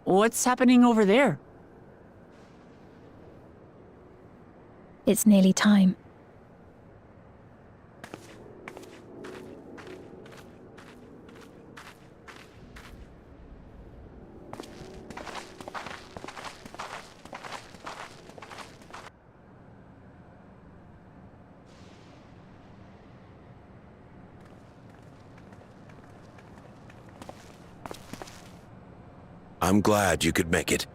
What's happening over there? It's nearly time. I'm glad you could make it.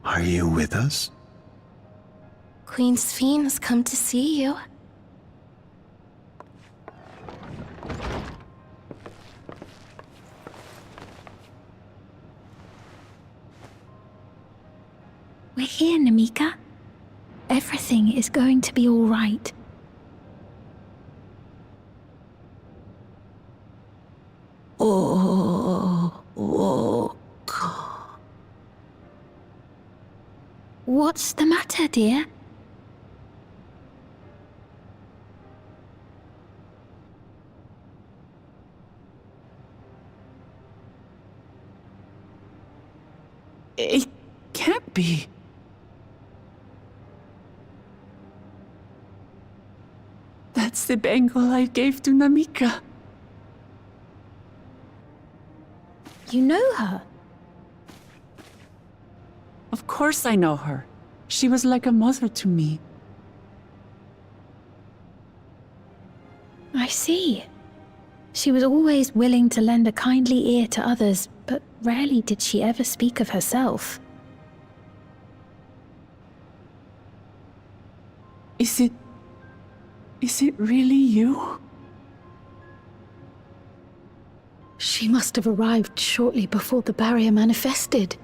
Are you with us? Queen Sphene's come to see you. We're here, Namika. Everything is going to be all right. What's the matter, dear? It can't be. That's the bangle I gave to Namika. You know her? Of course I know her. She was like a mother to me. I see. She was always willing to lend a kindly ear to others, but rarely did she ever speak of herself. Is it really you? She must have arrived shortly before the barrier manifested.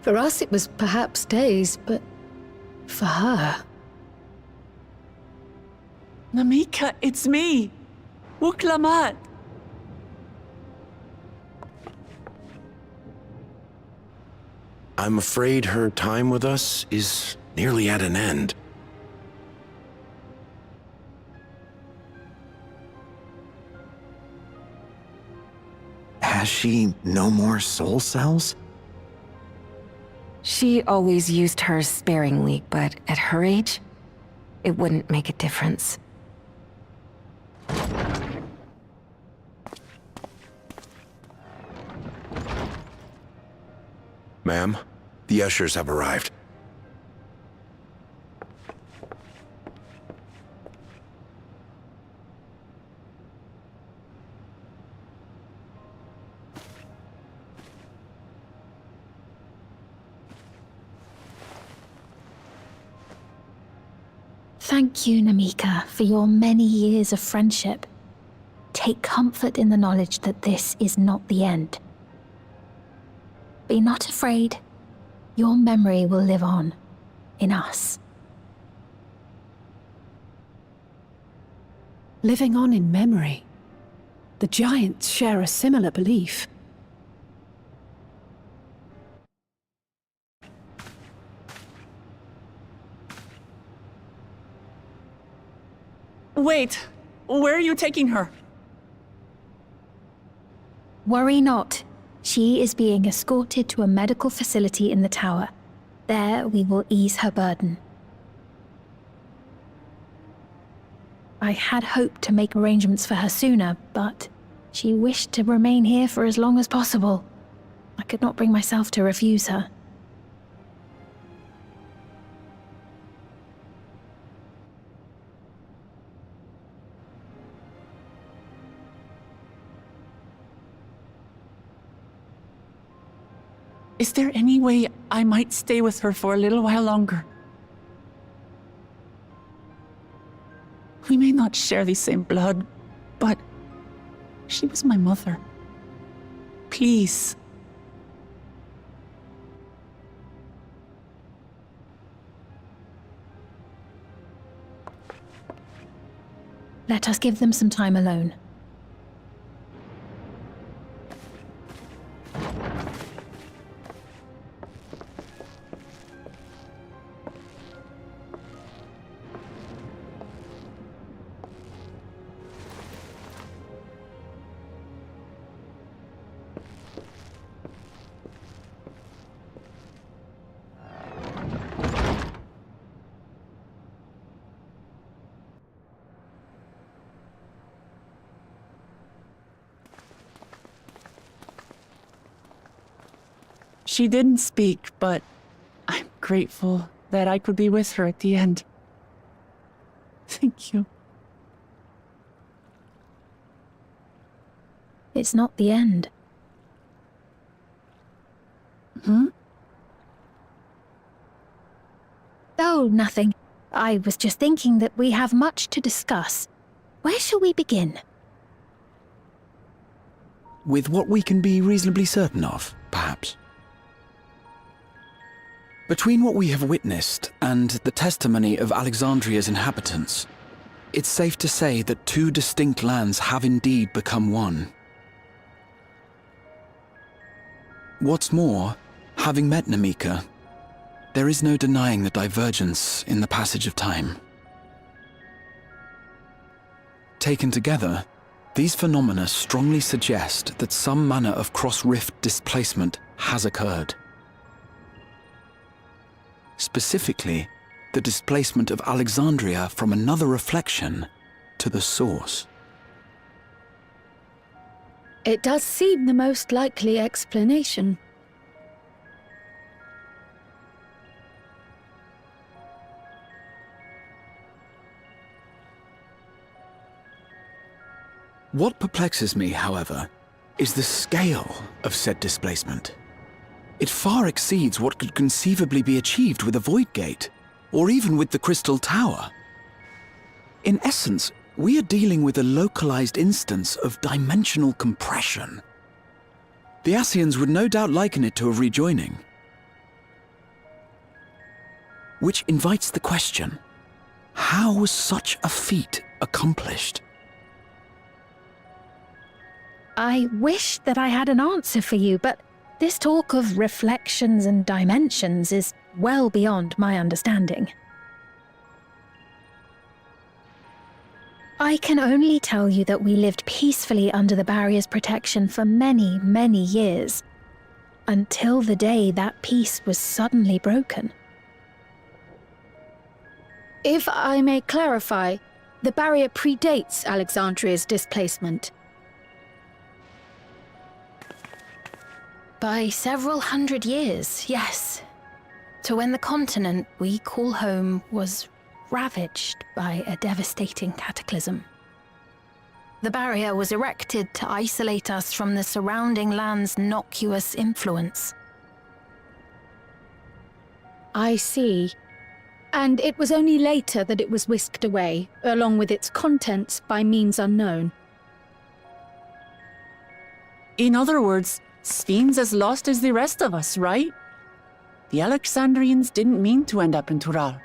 For us it was perhaps days, but for her... Namika, it's me! Wuklamat! I'm afraid her time with us is nearly at an end. Has she no more soul cells? She always used hers sparingly, but at her age, it wouldn't make a difference. Ma'am, the ushers have arrived. Thank you, Namika, for your many years of friendship. Take comfort in the knowledge that this is not the end. Be not afraid. Your memory will live on, in us. Living on in memory. The giants share a similar belief. Wait, where are you taking her? Worry not. She is being escorted to a medical facility in the tower. There we will ease her burden. I had hoped to make arrangements for her sooner, but she wished to remain here for as long as possible. I could not bring myself to refuse her. Is there any way I might stay with her for a little while longer? We may not share the same blood, but she was my mother. Please. Let us give them some time alone. She didn't speak, but I'm grateful that I could be with her at the end. Thank you. It's not the end. Hmm? Oh, nothing. I was just thinking that we have much to discuss. Where shall we begin? With what we can be reasonably certain of, perhaps. Between what we have witnessed and the testimony of Alexandria's inhabitants, it's safe to say that two distinct lands have indeed become one. What's more, having met Namika, there is no denying the divergence in the passage of time. Taken together, these phenomena strongly suggest that some manner of cross-rift displacement has occurred. Specifically, the displacement of Alexandria from another reflection to the source. It does seem the most likely explanation. What perplexes me, however, is the scale of said displacement. It far exceeds what could conceivably be achieved with a Void Gate, or even with the Crystal Tower. In essence, we are dealing with a localized instance of dimensional compression. The Ascians would no doubt liken it to a rejoining. Which invites the question, how was such a feat accomplished? I wish that I had an answer for you, but this talk of reflections and dimensions is well beyond my understanding. I can only tell you that we lived peacefully under the barrier's protection for many, many years, until the day that peace was suddenly broken. If I may clarify, the barrier predates Alexandria's displacement. By several hundred years, yes. To when the continent we call home was ravaged by a devastating cataclysm. The barrier was erected to isolate us from the surrounding land's noxious influence. I see. And it was only later that it was whisked away, along with its contents, by means unknown. In other words, Sphene's as lost as the rest of us, right? The Alexandrians didn't mean to end up in Tural.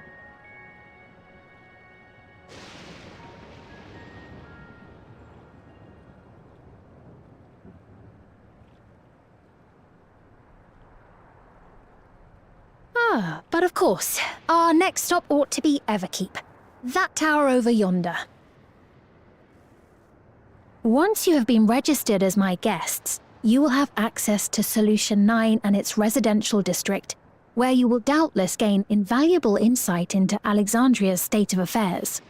But of course, our next stop ought to be Everkeep. That tower over yonder. Once you have been registered as my guests, you will have access to Solution 9 and its residential district, where you will doubtless gain invaluable insight into Alexandria's state of affairs.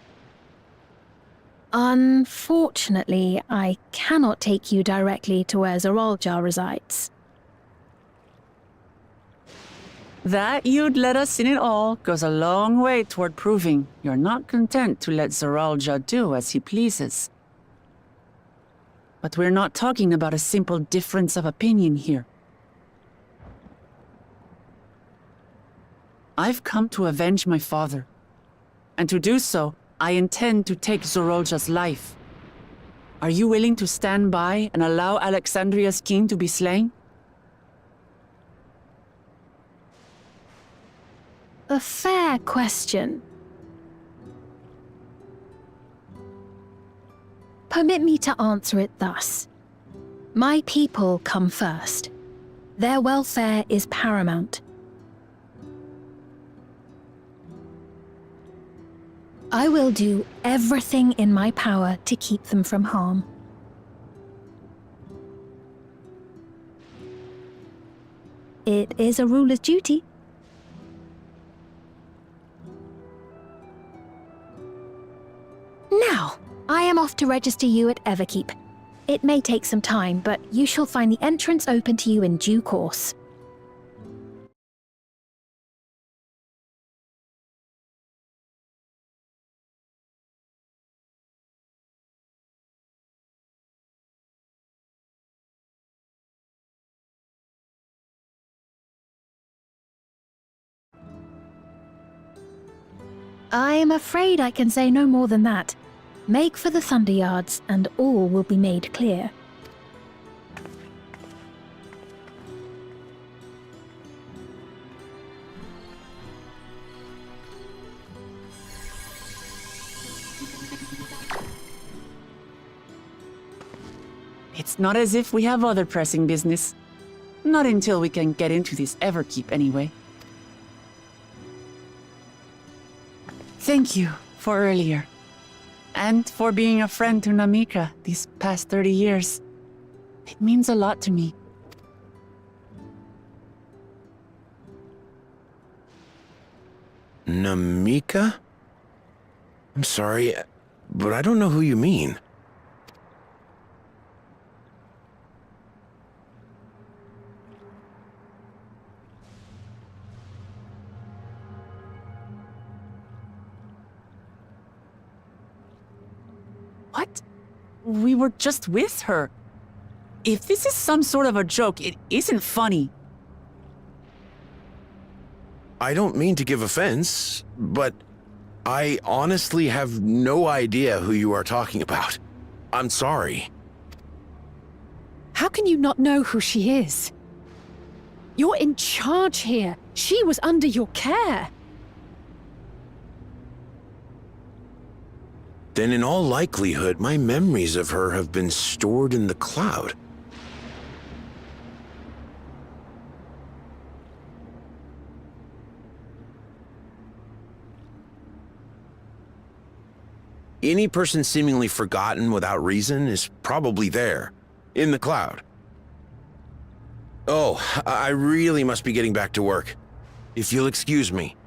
Unfortunately, I cannot take you directly to where Zoralja resides. That you'd let us in it all goes a long way toward proving you're not content to let Zoralja do as he pleases. But we're not talking about a simple difference of opinion here. I've come to avenge my father. And to do so, I intend to take Zoralja's life. Are you willing to stand by and allow Alexandria's king to be slain? A fair question. Permit me to answer it thus. My people come first. Their welfare is paramount. I will do everything in my power to keep them from harm. It is a ruler's duty. Now, I am off to register you at Everkeep. It may take some time, but you shall find the entrance open to you in due course. I'm afraid I can say no more than that. Make for the Thunder Yards, and all will be made clear. It's not as if we have other pressing business. Not until we can get into this Everkeep, anyway. Thank you for earlier. And for being a friend to Namika these past 30 years. It means a lot to me. Namika? I'm sorry, but I don't know who you mean. What? We were just with her. If this is some sort of a joke, it isn't funny. I don't mean to give offense, but I honestly have no idea who you are talking about. I'm sorry. How can you not know who she is? You're in charge here. She was under your care. Then in all likelihood, my memories of her have been stored in the cloud. Any person seemingly forgotten without reason is probably there, in the cloud. Oh, I really must be getting back to work. If you'll excuse me.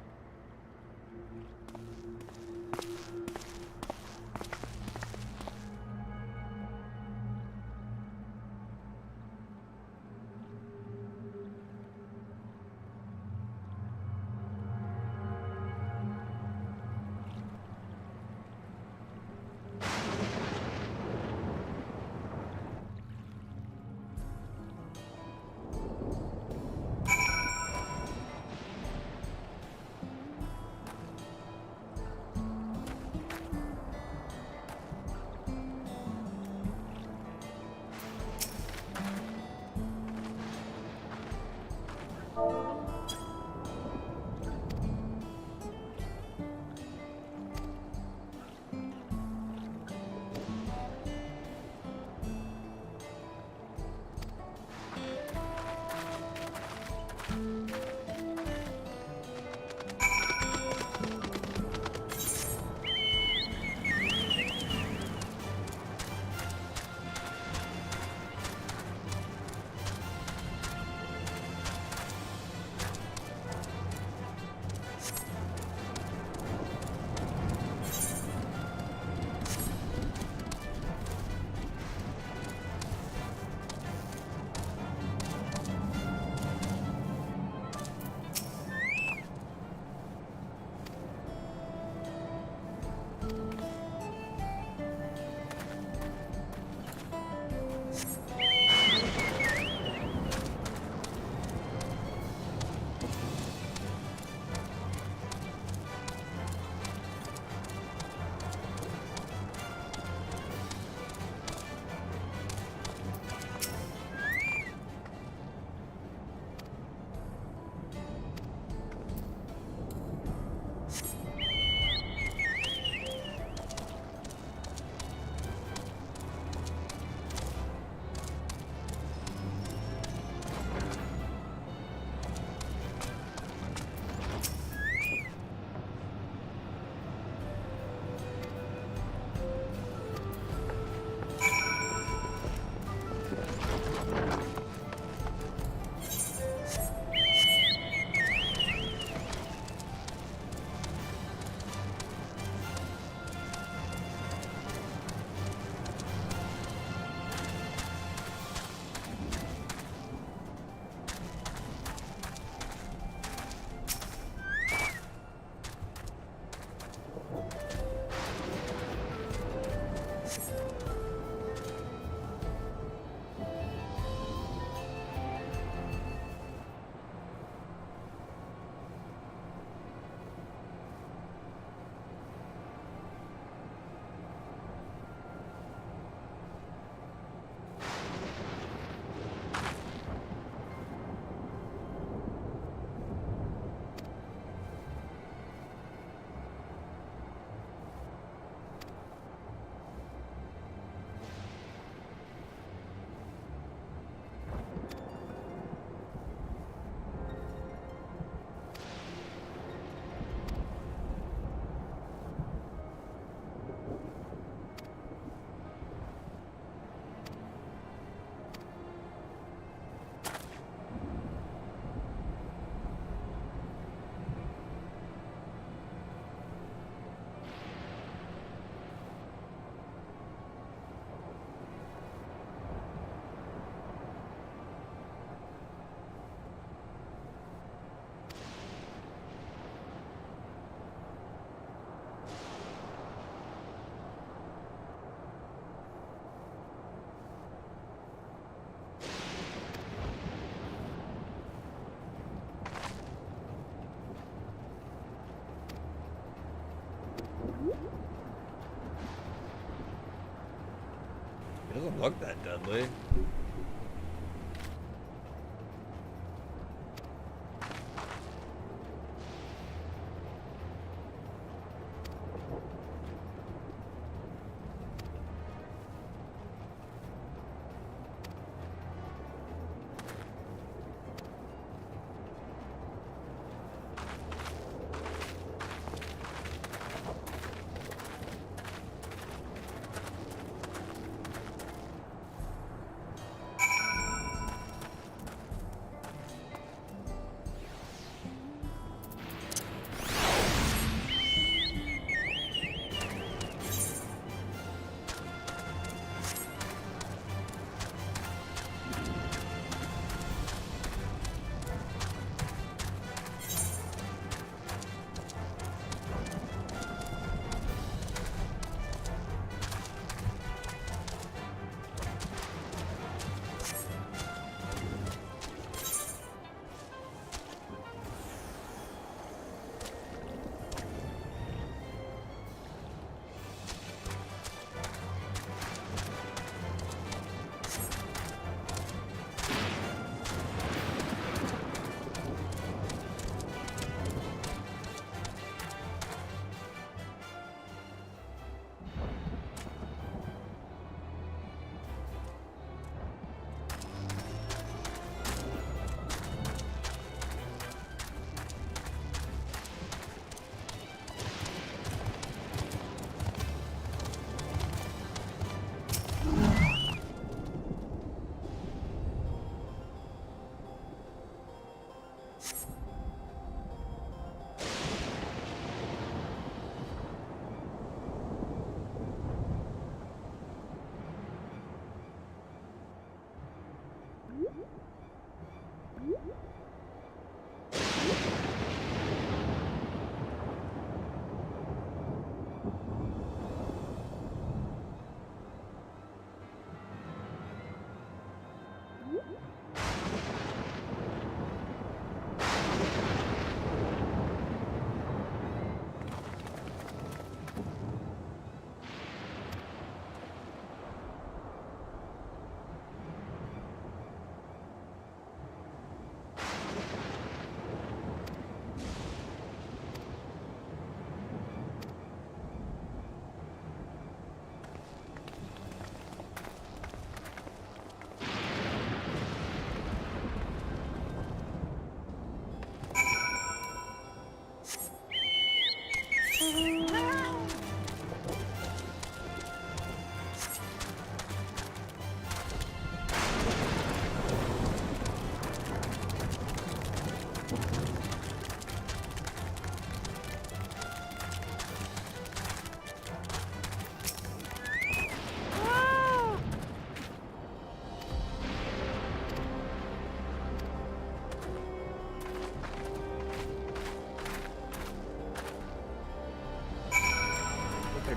look that deadly.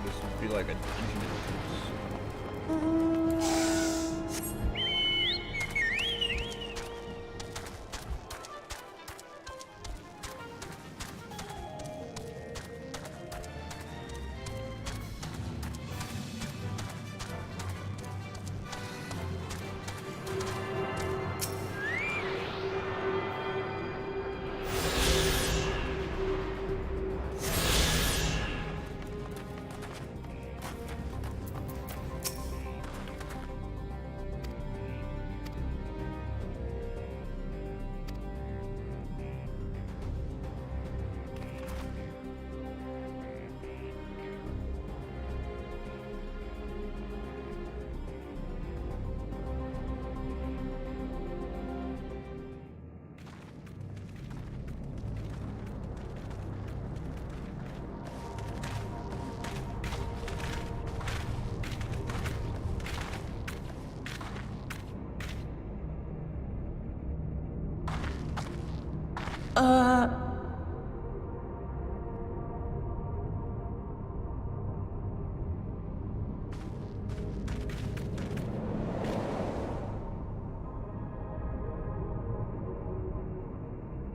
This would be like a dungeon.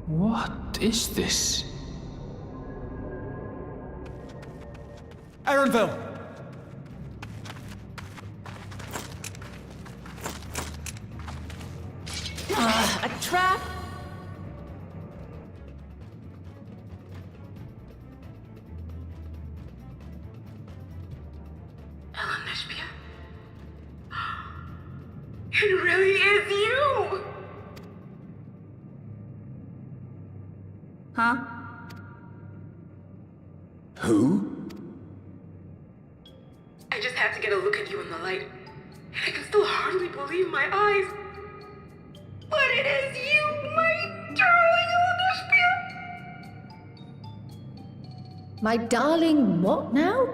What is this? Ironville! A trap? It really is you! Huh? Who? I just had to get a look at you in the light, and I can still hardly believe my eyes. But it is you, my darling Elderspear! My darling, what now?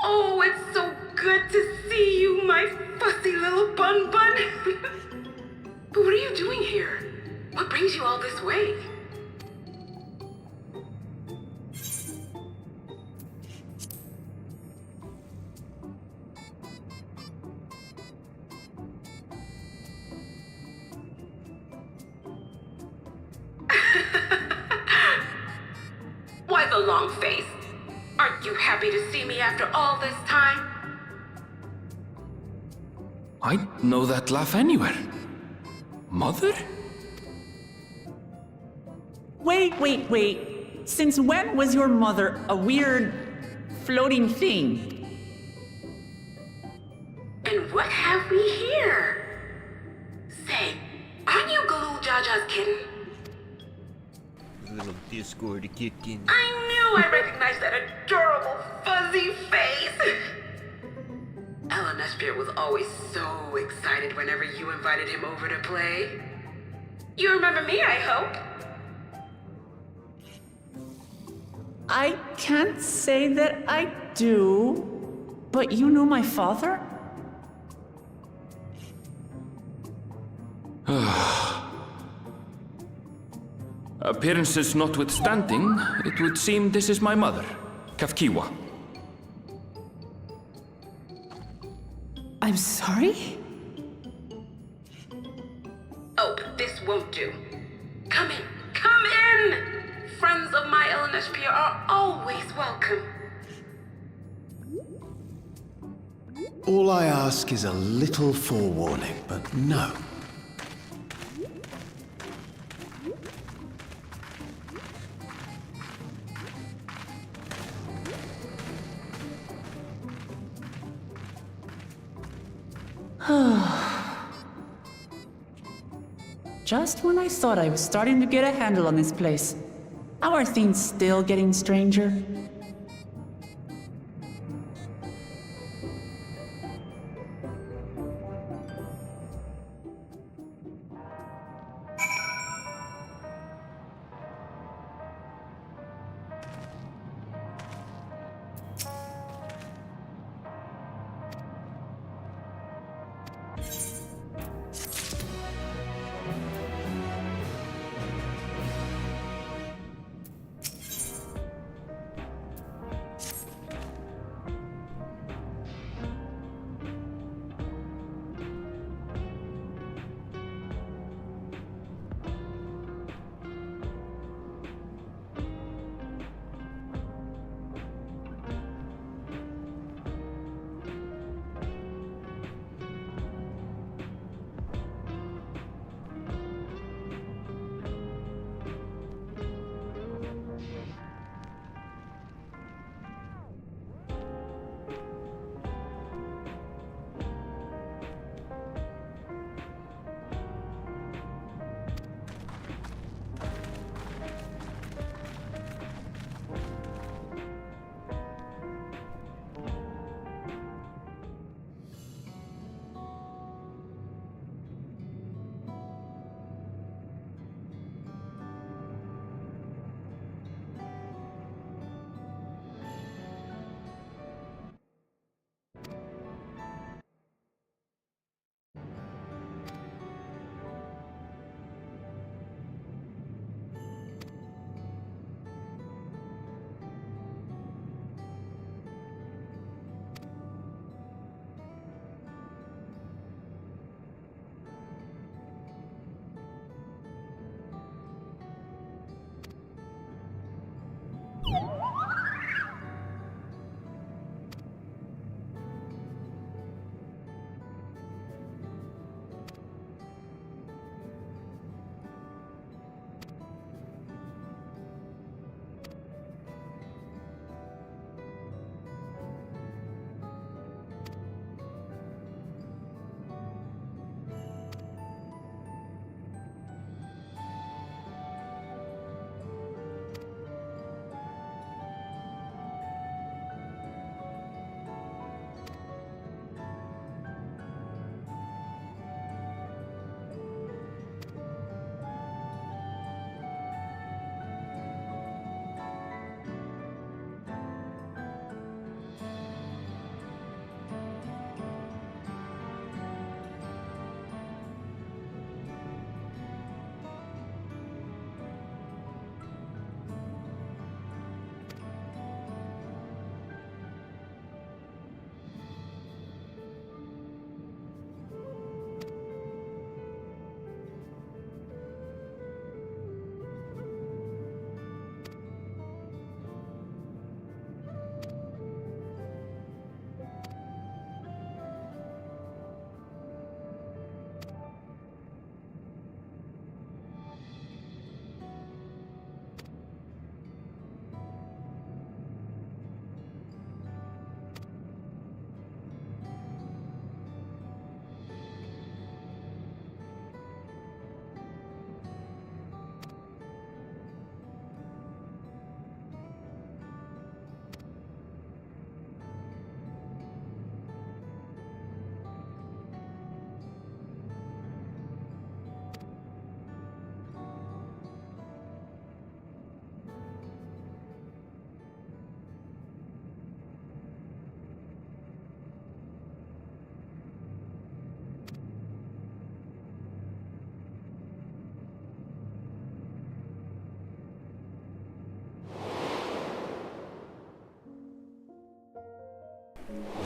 Oh, it's so good to see you, my fussy little bun bun. But what are you doing here? What brings you all this way? Why the long face? Aren't you happy to see me after all this time? I'd know that laugh anywhere. Mother? Wait. Since when was your mother a weird floating thing? And what have we here? Say, aren't you Galoo Jaja's kitten? Little Discord kicking. I knew I recognized that adorable fuzzy face! Elderspear was always so excited whenever you invited him over to play. You remember me, I hope? I can't say that I do, but you know my father? Appearances notwithstanding, it would seem this is my mother, Kafkiwa. I'm sorry? Oh, this won't do. Come in! Friends of my Elderspear are always welcome. All I ask is a little forewarning, but no. Just when I thought I was starting to get a handle on this place. How are things still getting stranger?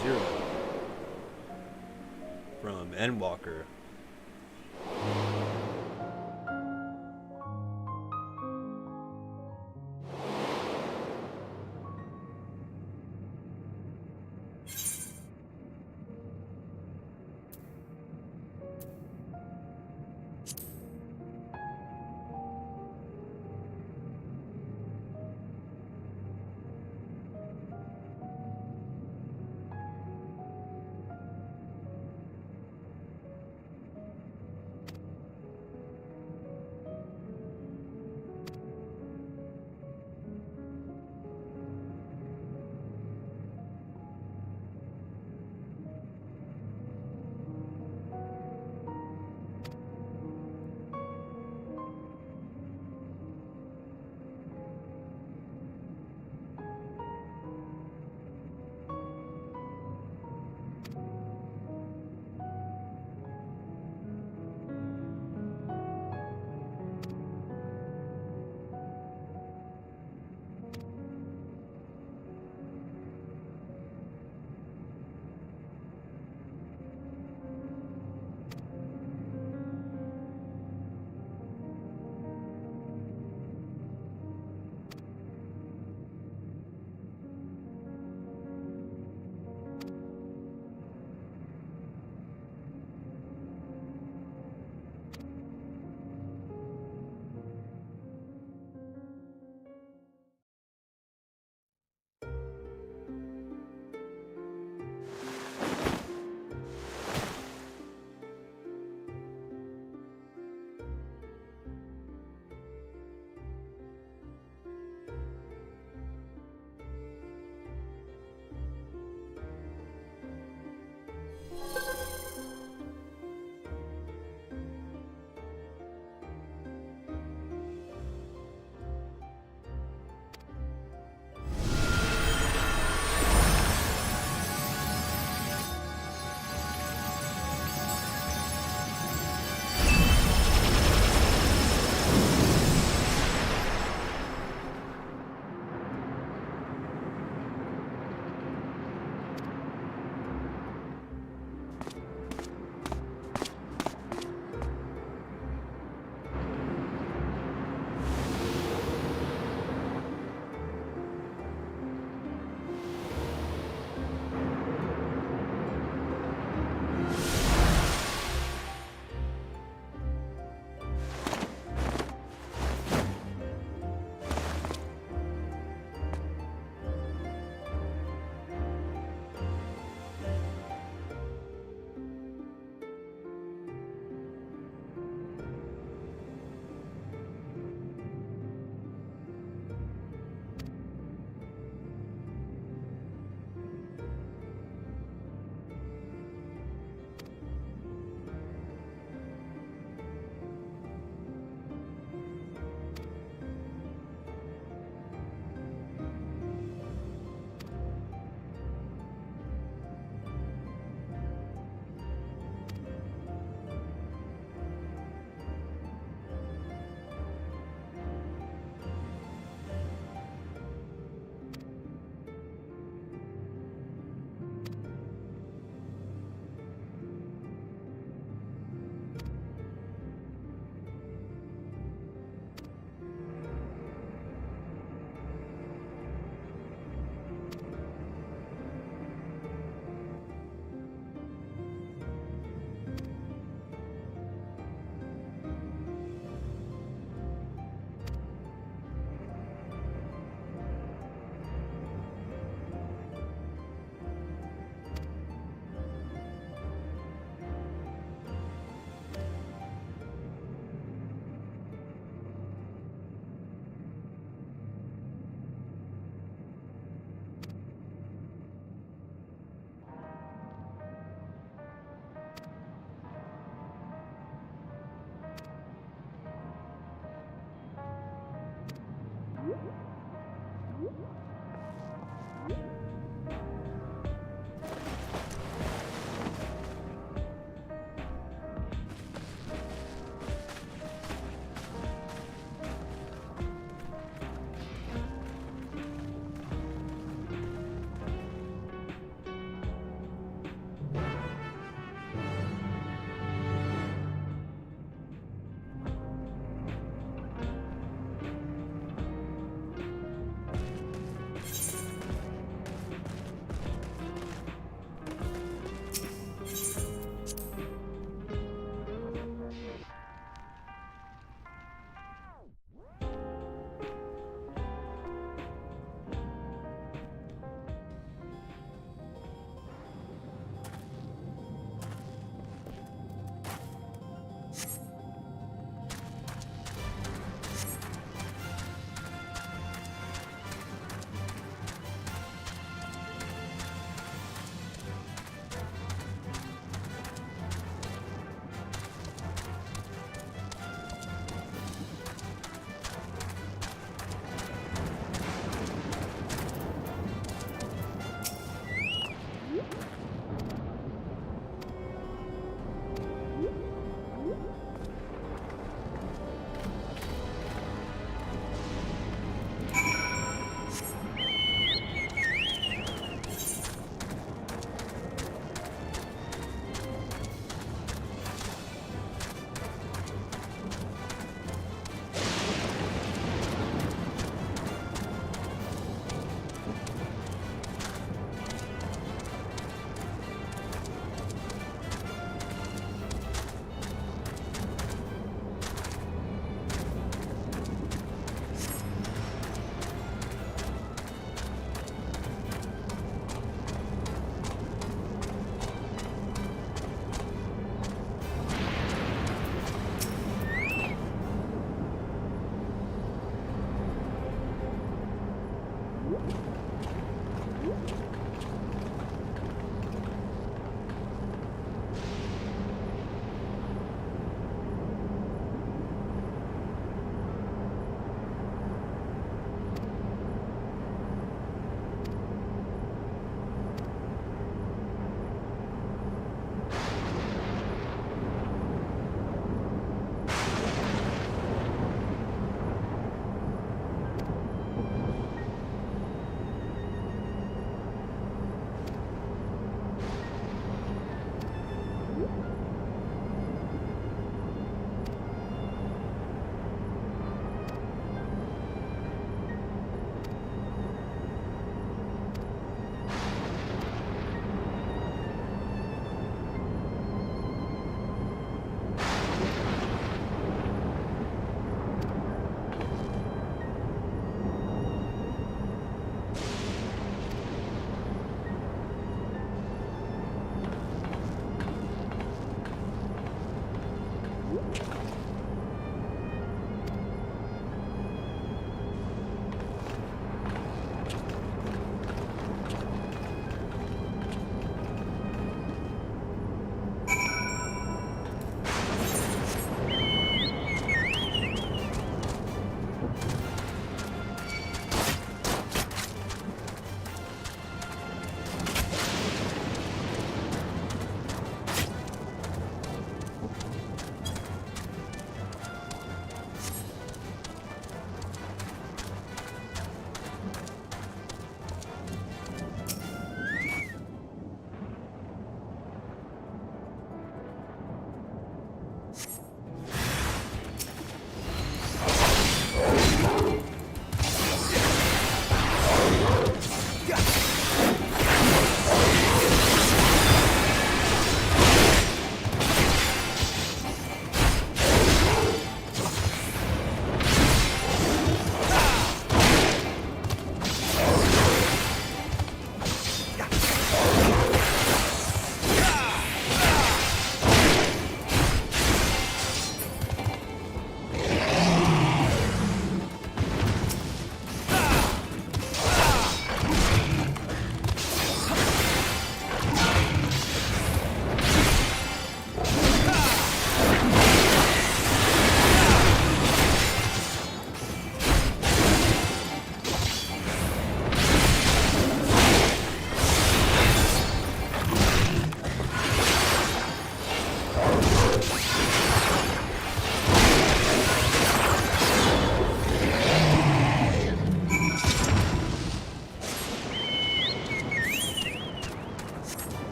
Zero. From Endwalker.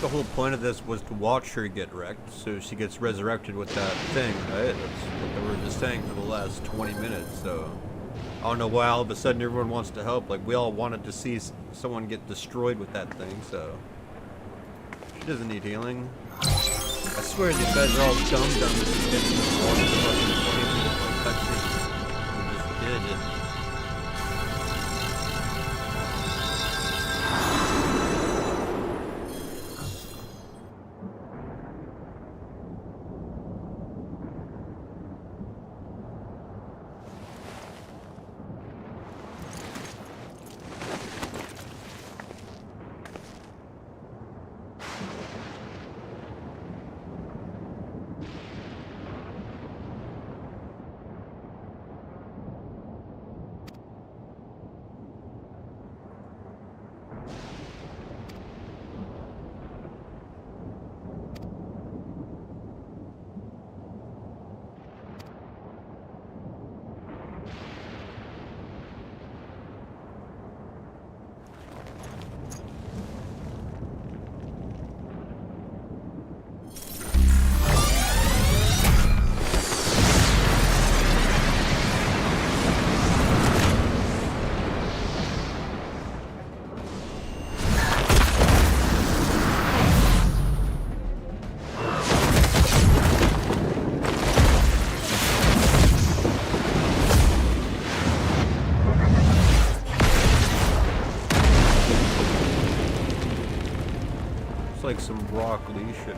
think the whole point of this was to watch her get wrecked, so she gets resurrected with that thing, right? That's what they were just saying for the last 20 minutes, so... I don't know why all of a sudden everyone wants to help. Like, we all wanted to see someone get destroyed with that thing, so... She doesn't need healing. I swear these guys are all dumb this is getting watching the fucking 20 minute like cutscene. We just did it. Like some Rock Lee shit.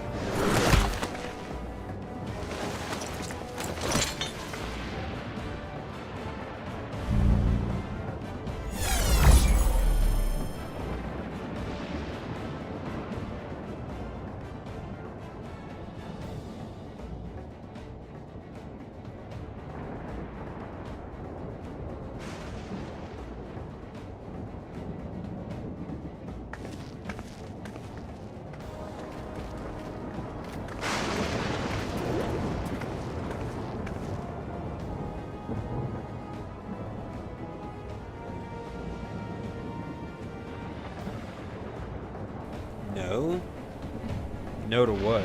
No? No to what?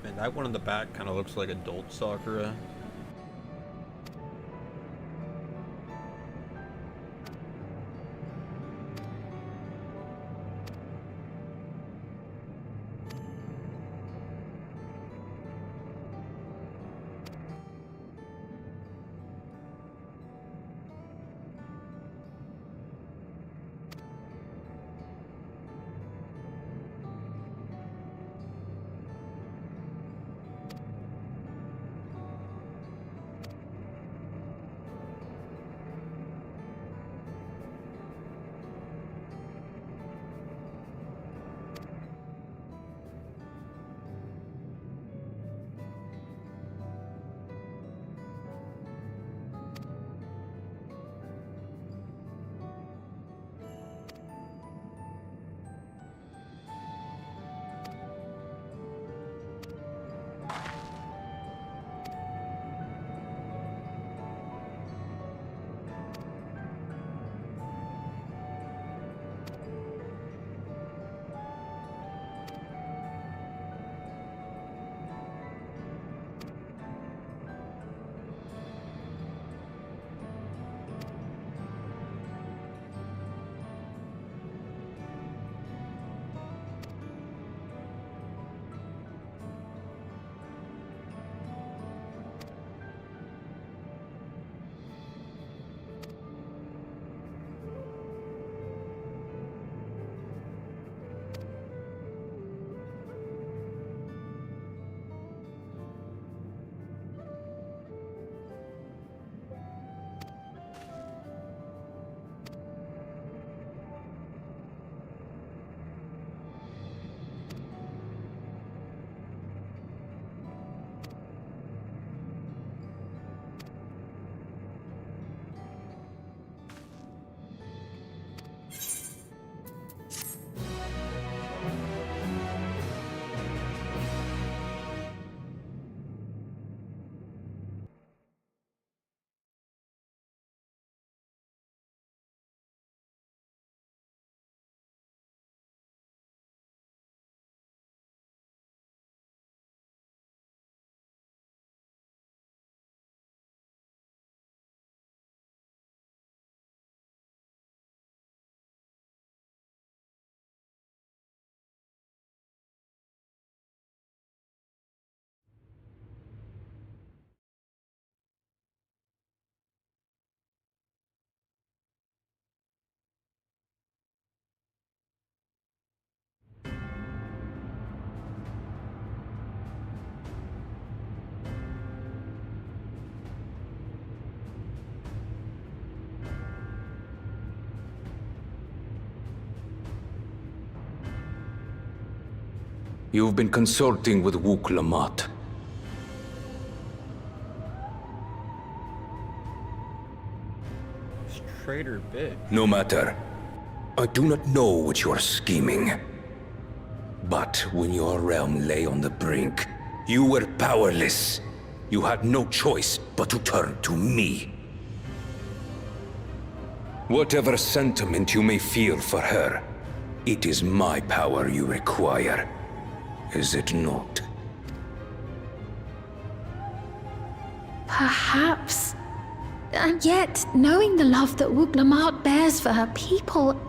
Man, that one in the back kind of looks like adult Sakura. You've been consorting with Wook Lamont. Traitor bitch. No matter. I do not know what you are scheming. But when your realm lay on the brink, you were powerless. You had no choice but to turn to me. Whatever sentiment you may feel for her, it is my power you require. Is it not? Perhaps. And yet, knowing the love that Wook Lamont bears for her people,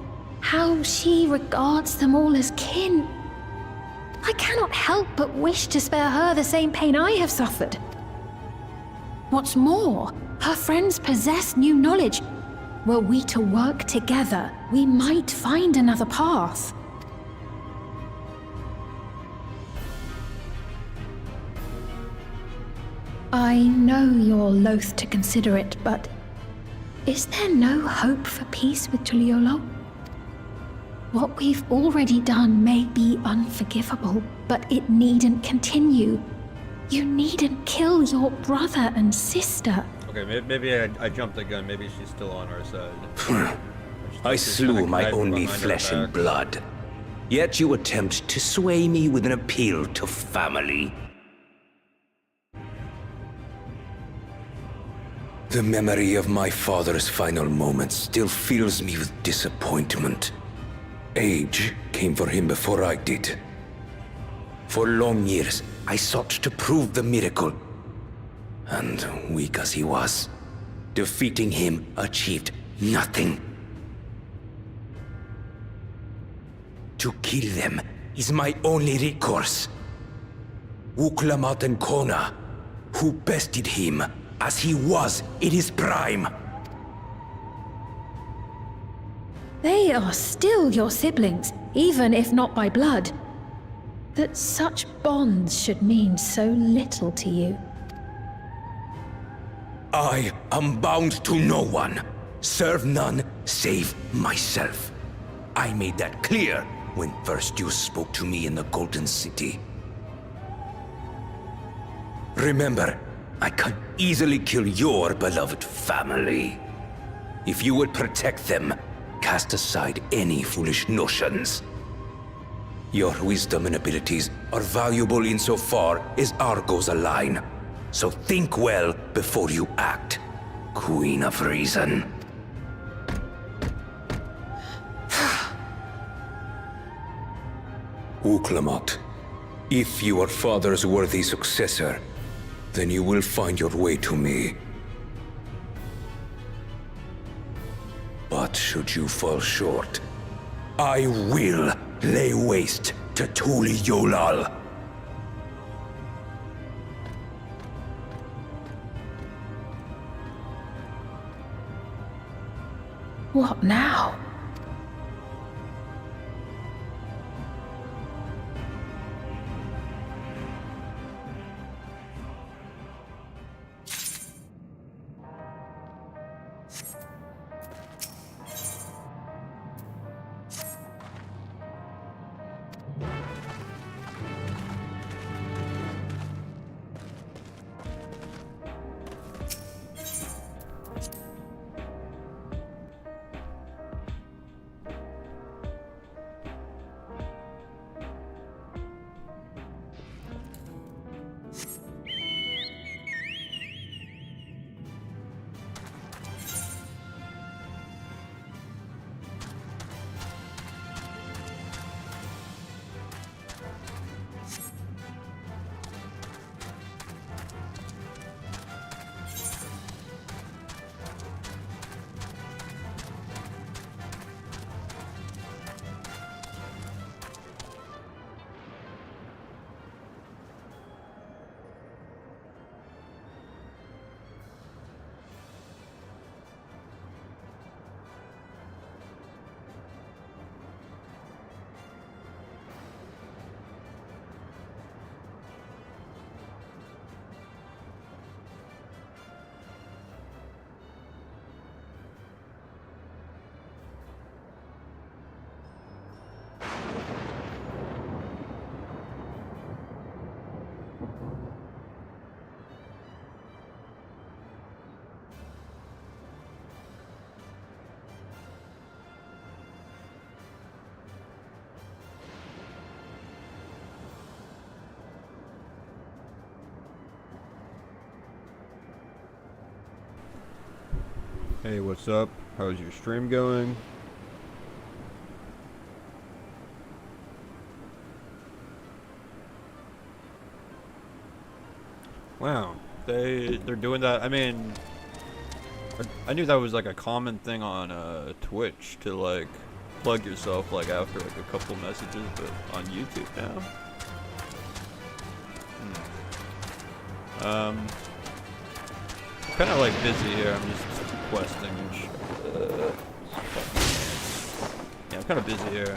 how she regards them all as kin, I cannot help but wish to spare her the same pain I have suffered. What's more, her friends possess new knowledge. Were we to work together, we might find another path. I know you're loath to consider it, but is there no hope for peace with Tuliolo? What we've already done may be unforgivable, but it needn't continue. You needn't kill your brother and sister. Okay, maybe I jumped the gun. Maybe she's still on our side. I slew my only flesh and blood. Yet you attempt to sway me with an appeal to family. The memory of my father's final moments still fills me with disappointment. Age came for him before I did. For long years, I sought to prove the miracle. And weak as he was, defeating him achieved nothing. To kill them is my only recourse. Uklamat and Kona, who bested him as he was in his prime. They are still your siblings, even if not by blood. That such bonds should mean so little to you. I am bound to no one. Serve none save myself. I made that clear when first you spoke to me in the Golden City. Remember, I can easily kill your beloved family. If you would protect them, cast aside any foolish notions. Your wisdom and abilities are valuable insofar as our goals align. So think well before you act, Queen of Reason. Uklamat, if you are father's worthy successor, then you will find your way to me. But should you fall short, I will lay waste to Tuli Yolal. What now? Hey, what's up? How's your stream going? Wow, they're doing that. I mean, I knew that was like a common thing on Twitch to like plug yourself like after like a couple messages, but on YouTube now. Kind of like busy here. I'm just questing and yeah, I'm kind of busy here.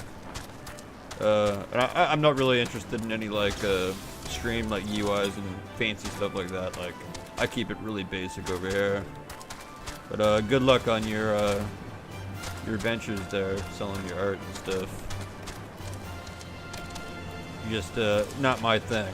And I'm not really interested in any like stream like UIs and fancy stuff like that. Like I keep it really basic over here. But good luck on your adventures there, selling your art and stuff. Just not my thing.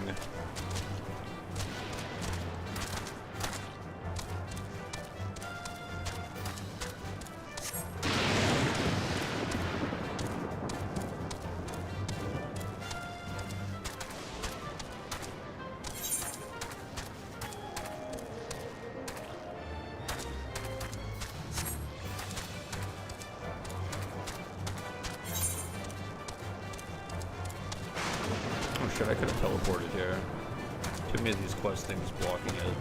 Oh shit, I could have teleported here. Too many of these quest things blocking it.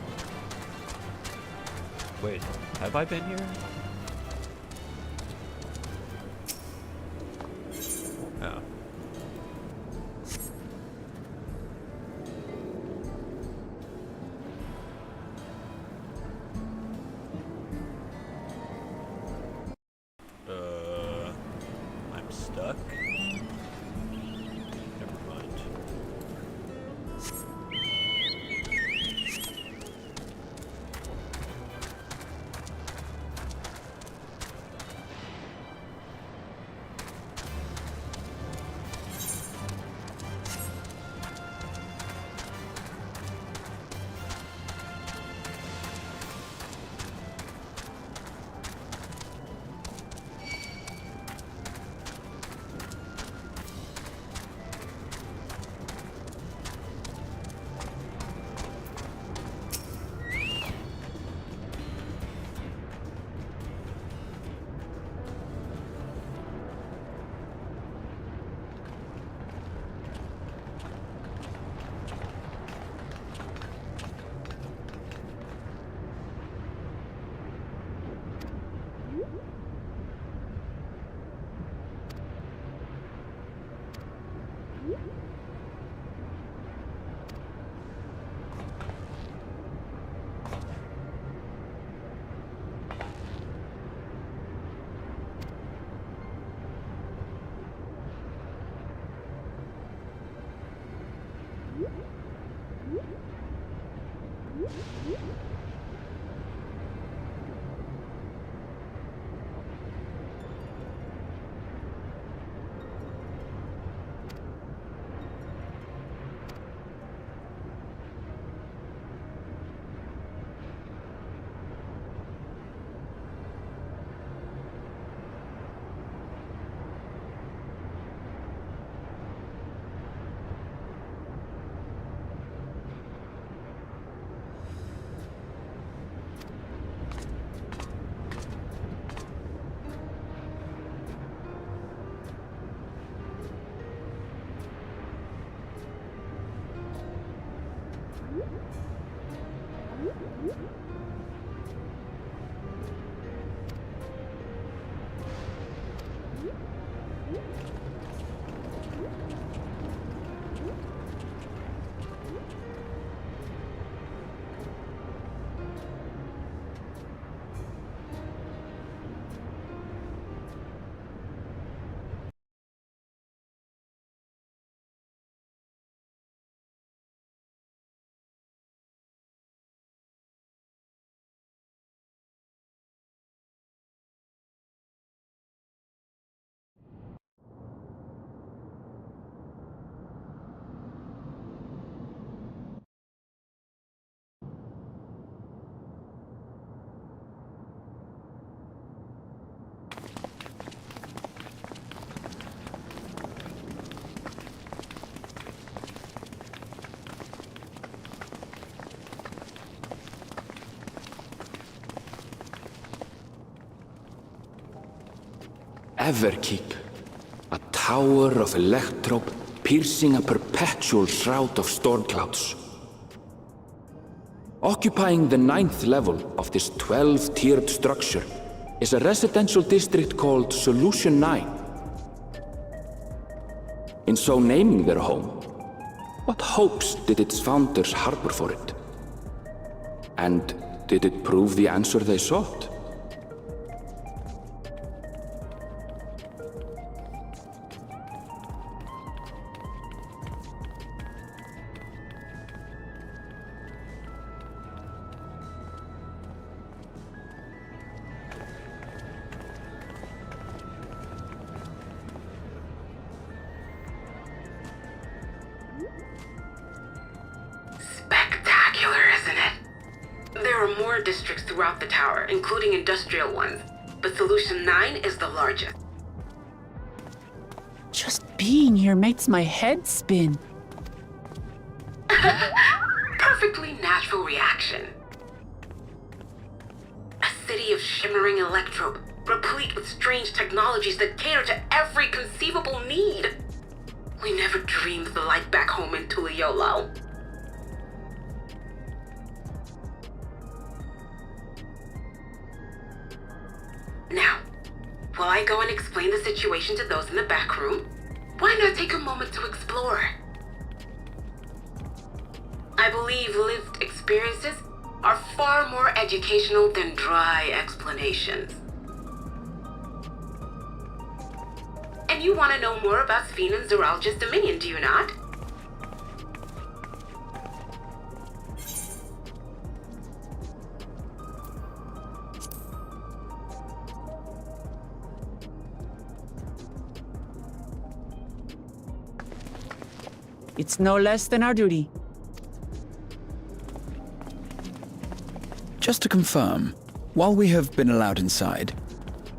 Wait, have I been here? Oh. I'm stuck? Never mind. Everkeep, a tower of electrope piercing a perpetual shroud of storm clouds. Occupying the 9th level of this 12-tiered structure is a residential district called Solution 9. In so naming their home, what hopes did its founders harbor for it? And did it prove the answer they sought? There are more districts throughout the tower, including industrial ones, but Solution 9 is the largest. Just being here makes my head spin. Perfectly natural reaction. A city of shimmering electrope, replete with strange technologies that cater to every conceivable need. We never dreamed of the life back home in Tuliolo. Now, while I go and explain the situation to those in the back room, why not take a moment to explore? I believe lived experiences are far more educational than dry explanations. And you want to know more about Sphene and Zoralja's dominion, do you not? It's no less than our duty. Just to confirm, while we have been allowed inside,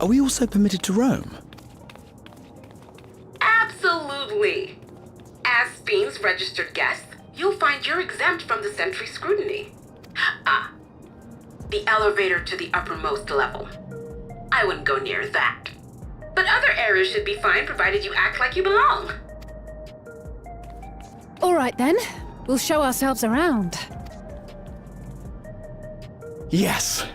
are we also permitted to roam? Absolutely. As Sphene's registered guest, you'll find you're exempt from the sentry scrutiny. The elevator to the uppermost level. I wouldn't go near that. But other areas should be fine provided you act like you belong. All right then, we'll show ourselves around. Yes.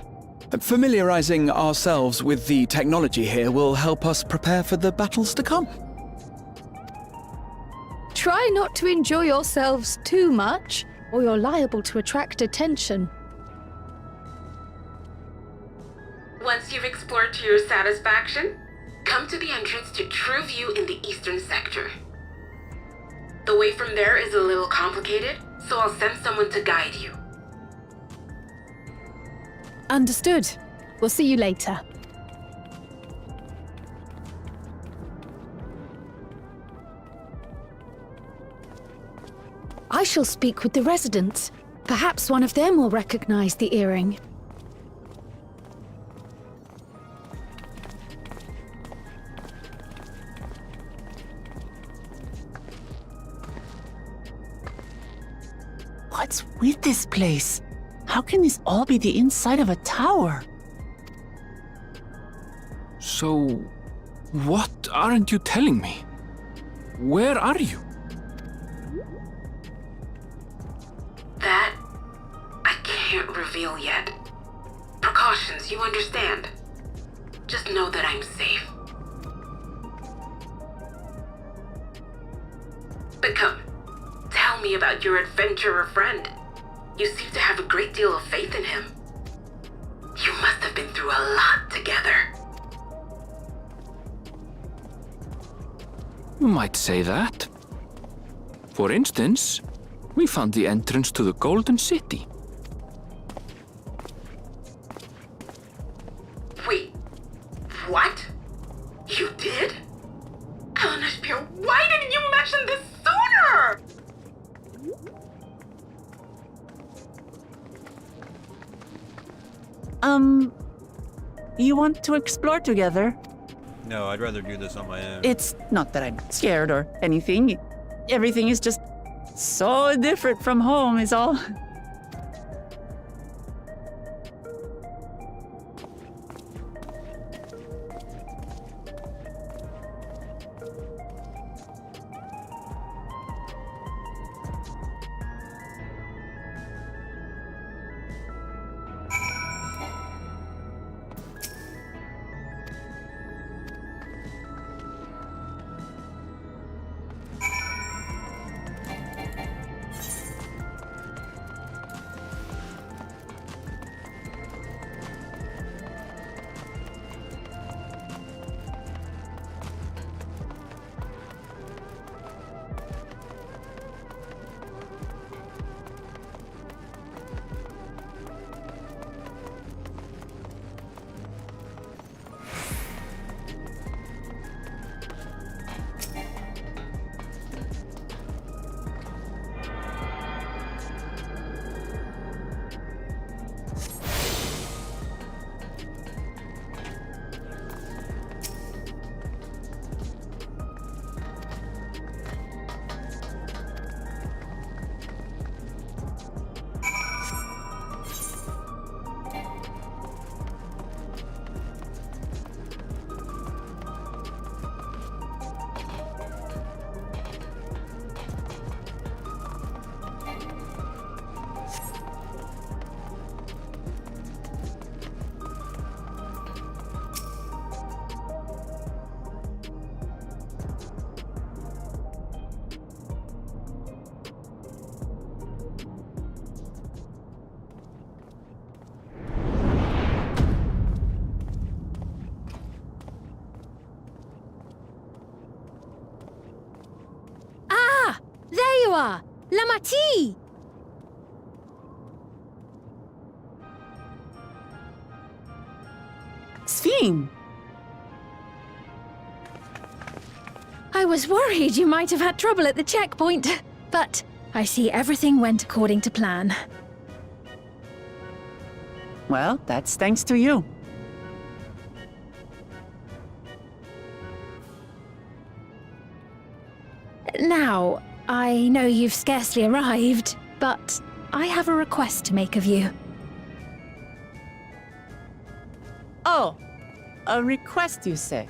Familiarizing ourselves with the technology here will help us prepare for the battles to come. Try not to enjoy yourselves too much, or you're liable to attract attention. Once you've explored to your satisfaction, come to the entrance to True View in the eastern sector. The way from there is a little complicated, so I'll send someone to guide you. Understood. We'll see you later. I shall speak with the residents. Perhaps one of them will recognize the earring. What's with this place? How can this all be the inside of a tower? So, what aren't you telling me? Where are you? That, I can't reveal yet. Precautions, you understand. Just know that I'm safe. But come, tell me about your adventurer friend. You seem to have a great deal of faith in him. You must have been through a lot together. You might say that. For instance, we found the entrance to the Golden City. Wait, what? You did? Elnashpir, why didn't you mention this sooner? You want to explore together? No, I'd rather do this on my own. It's not that I'm scared or anything. Everything is just so different from home is all. Lamati! Sphene! I was worried you might have had trouble at the checkpoint, but I see everything went according to plan. Well, that's thanks to you. Now, I know you've scarcely arrived, but I have a request to make of you. Oh, a request, you say?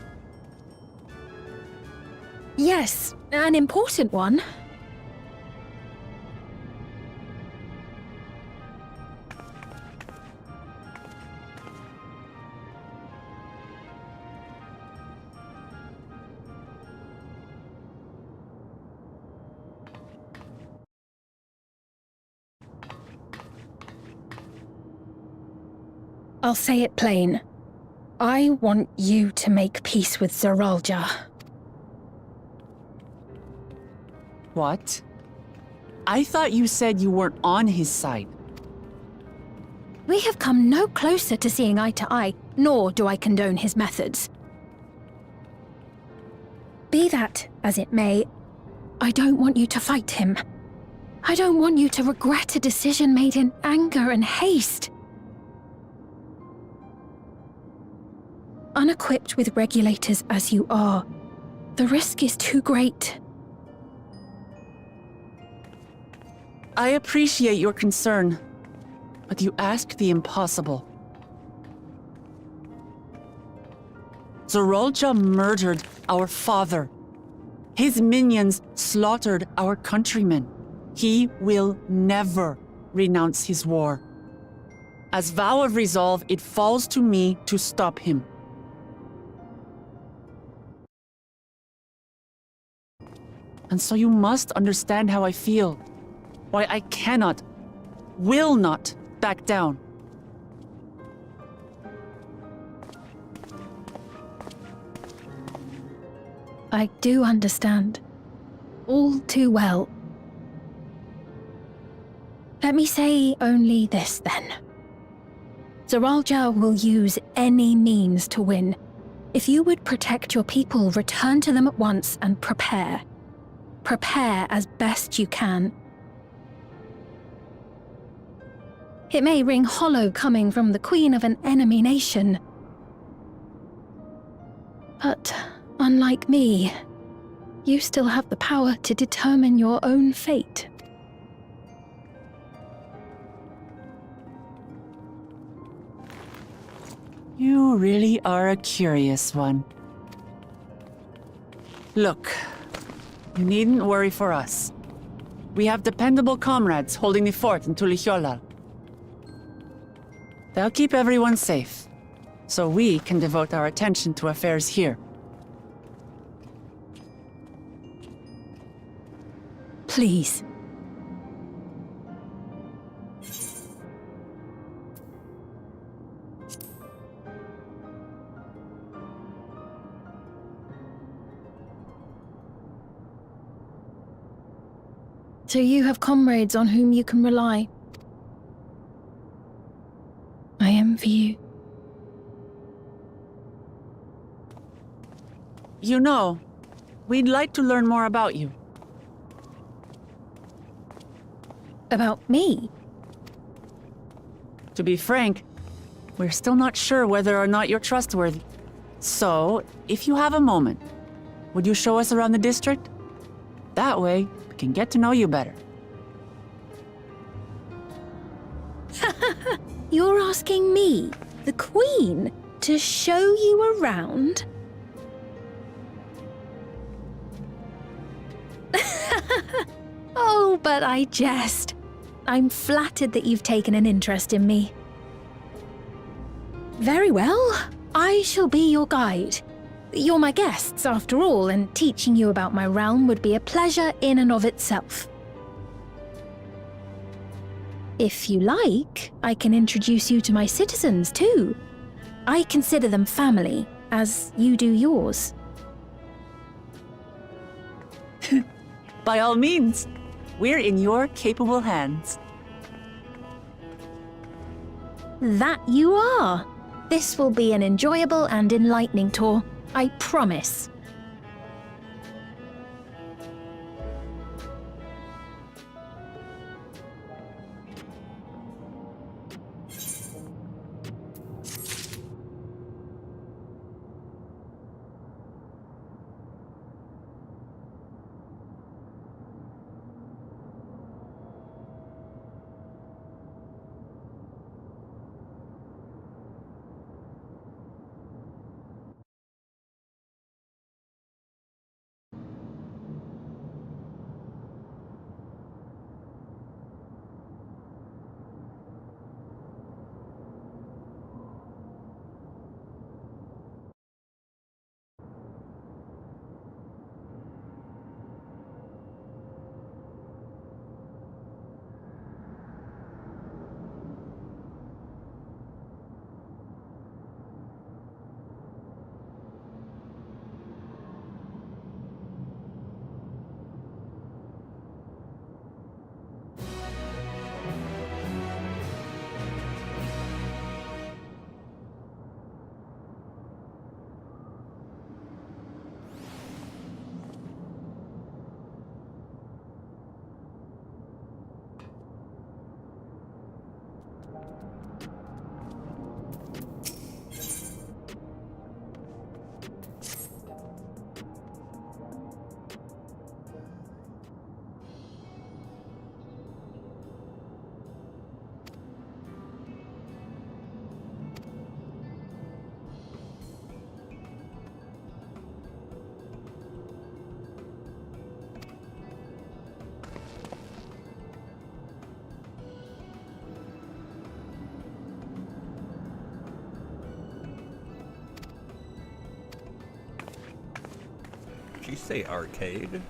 Yes, an important one. I'll say it plain. I want you to make peace with Zeralja. What? I thought you said you weren't on his side. We have come no closer to seeing eye to eye, nor do I condone his methods. Be that as it may, I don't want you to fight him. I don't want you to regret a decision made in anger and haste. Unequipped with regulators as you are, the risk is too great. I appreciate your concern, but you ask the impossible. Zeralja murdered our father. His minions slaughtered our countrymen. He will never renounce his war. As vow of resolve, it falls to me to stop him. And so you must understand how I feel. Why I cannot, will not back down. I do understand. All too well. Let me say only this then. Zeralja will use any means to win. If you would protect your people, return to them at once and prepare. Prepare as best you can. It may ring hollow coming from the queen of an enemy nation. But unlike me, you still have the power to determine your own fate. You really are a curious one. Look, you needn't worry for us. We have dependable comrades holding the fort in Tulihyolal. They'll keep everyone safe, so we can devote our attention to affairs here. Please. So you have comrades on whom you can rely. I envy you. You know, we'd like to learn more about you. About me? To be frank, we're still not sure whether or not you're trustworthy. So, if you have a moment, would you show us around the district? That way, we can get to know you better. You're asking me, the Queen, to show you around? Oh, but I jest. I'm flattered that you've taken an interest in me. Very well, I shall be your guide. You're my guests, after all, and teaching you about my realm would be a pleasure in and of itself. If you like, I can introduce you to my citizens, too. I consider them family, as you do yours. By all means. We're in your capable hands. That you are. This will be an enjoyable and enlightening tour, I promise. Did you say arcade?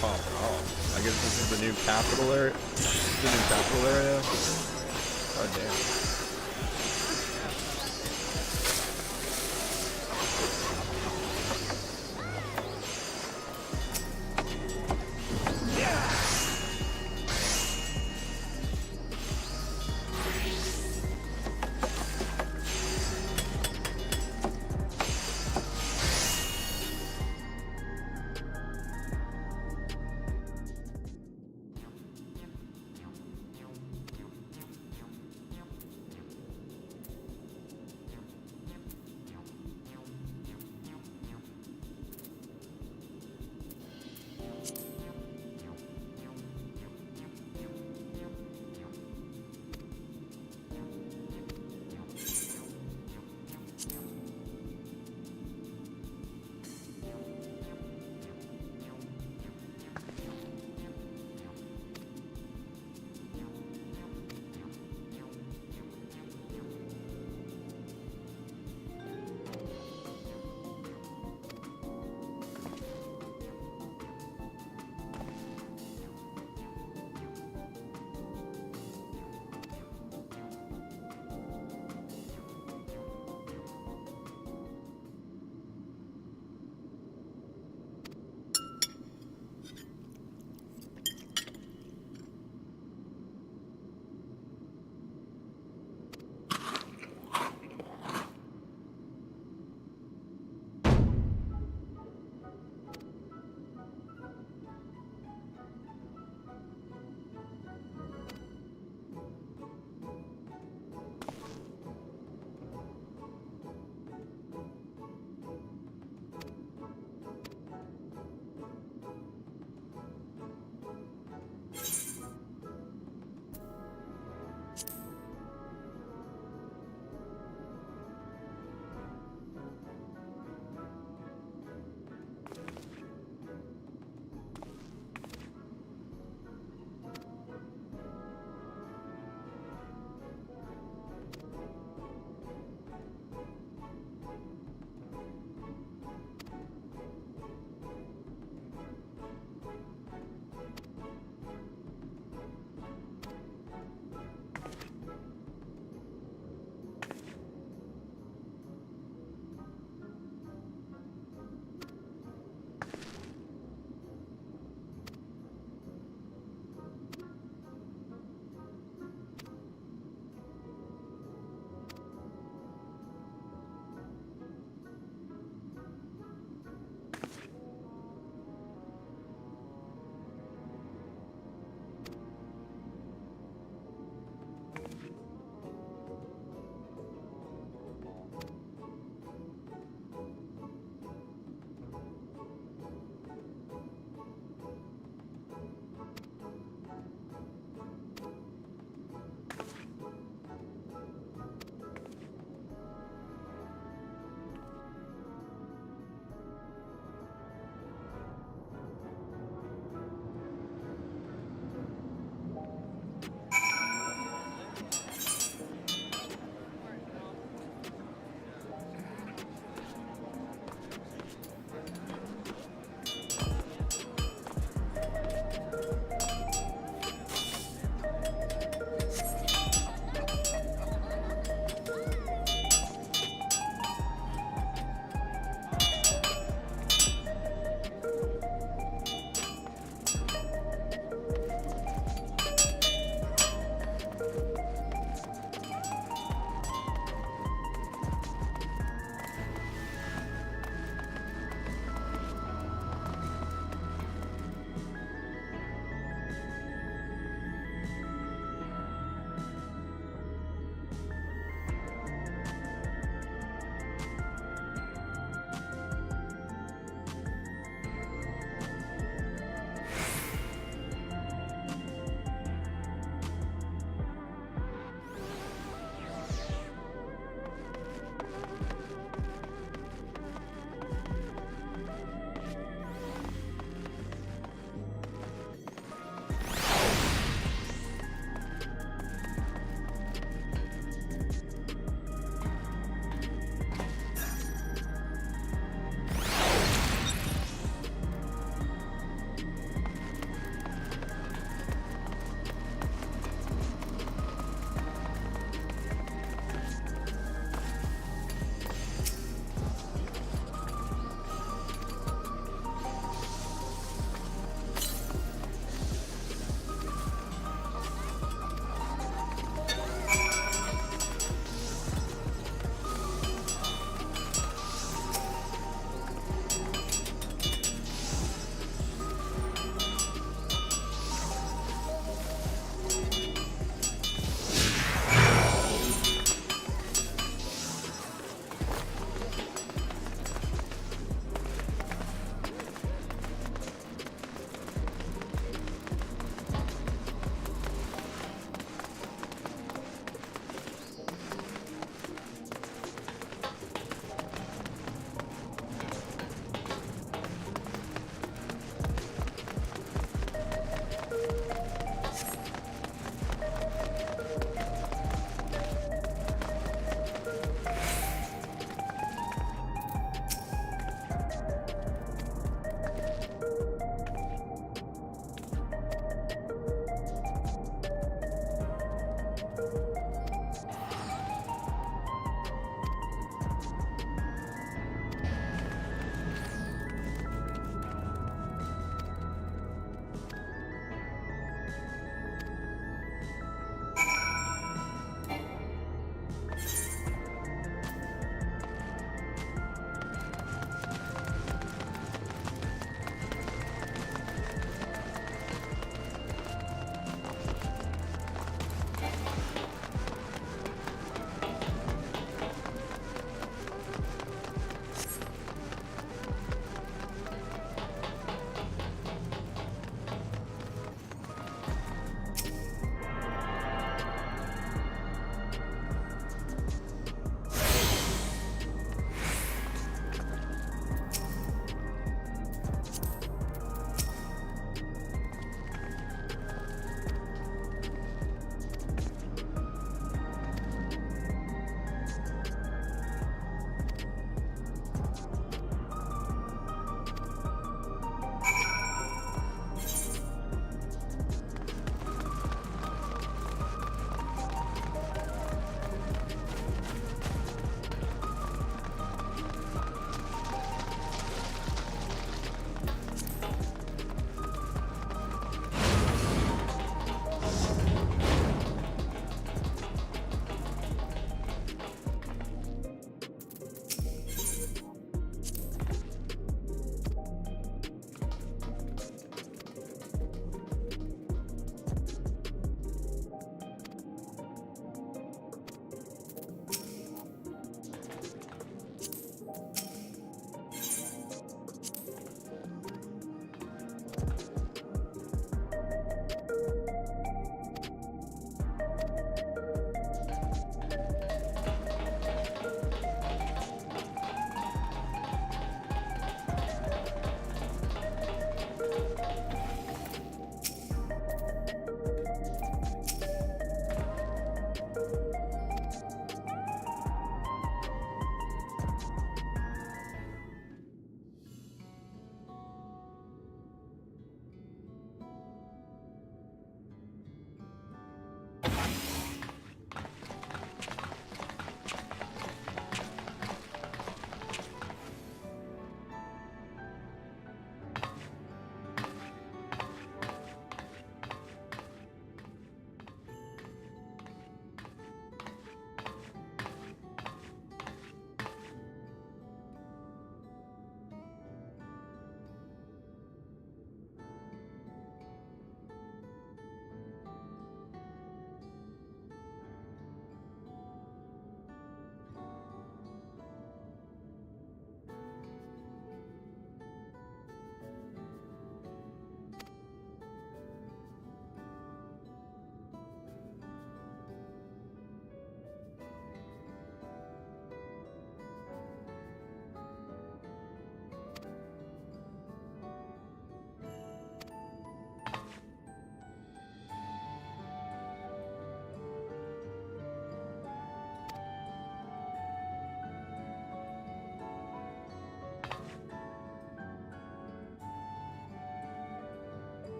popping off. I guess this is the new capital area. The new capital area. Oh damn.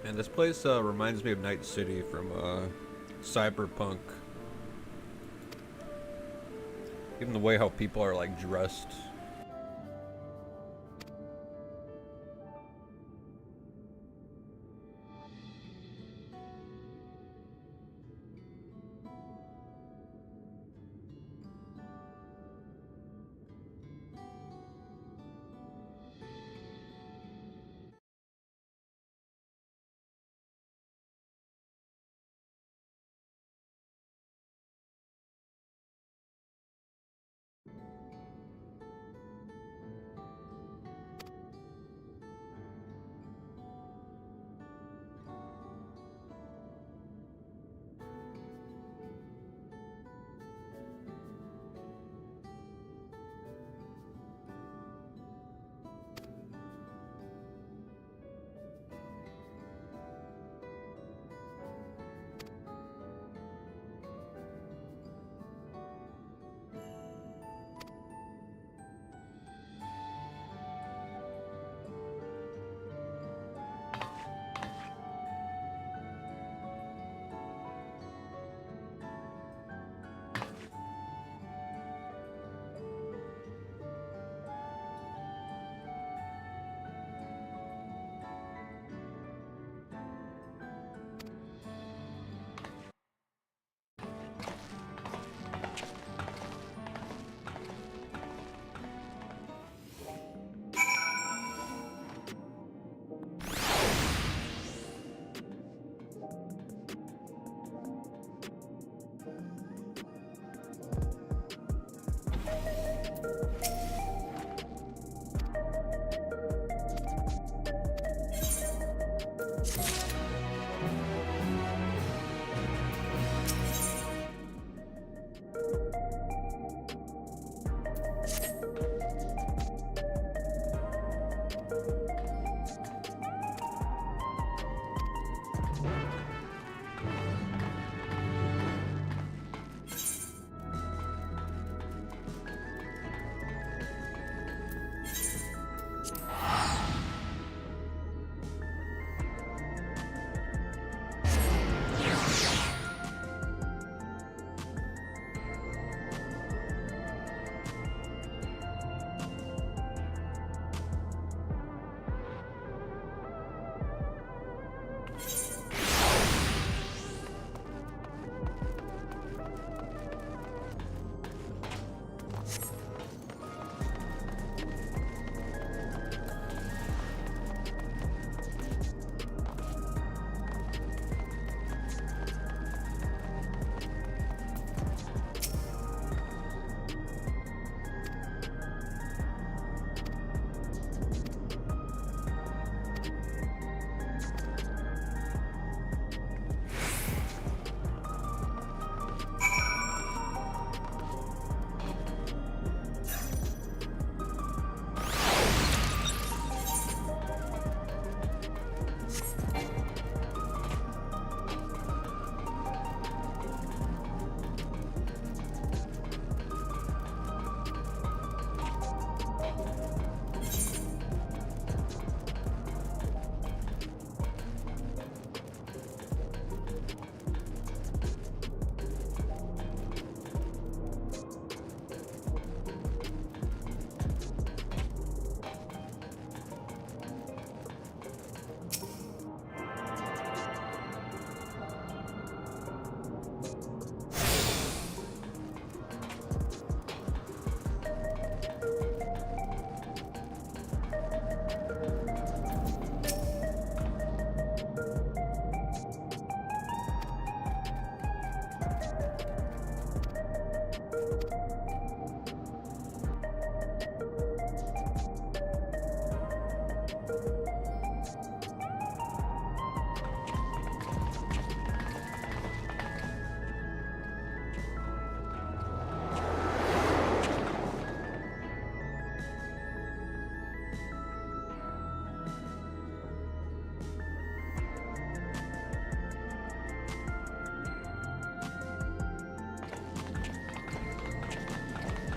And this place reminds me of Night City from Cyberpunk. Even the way how people are like dressed.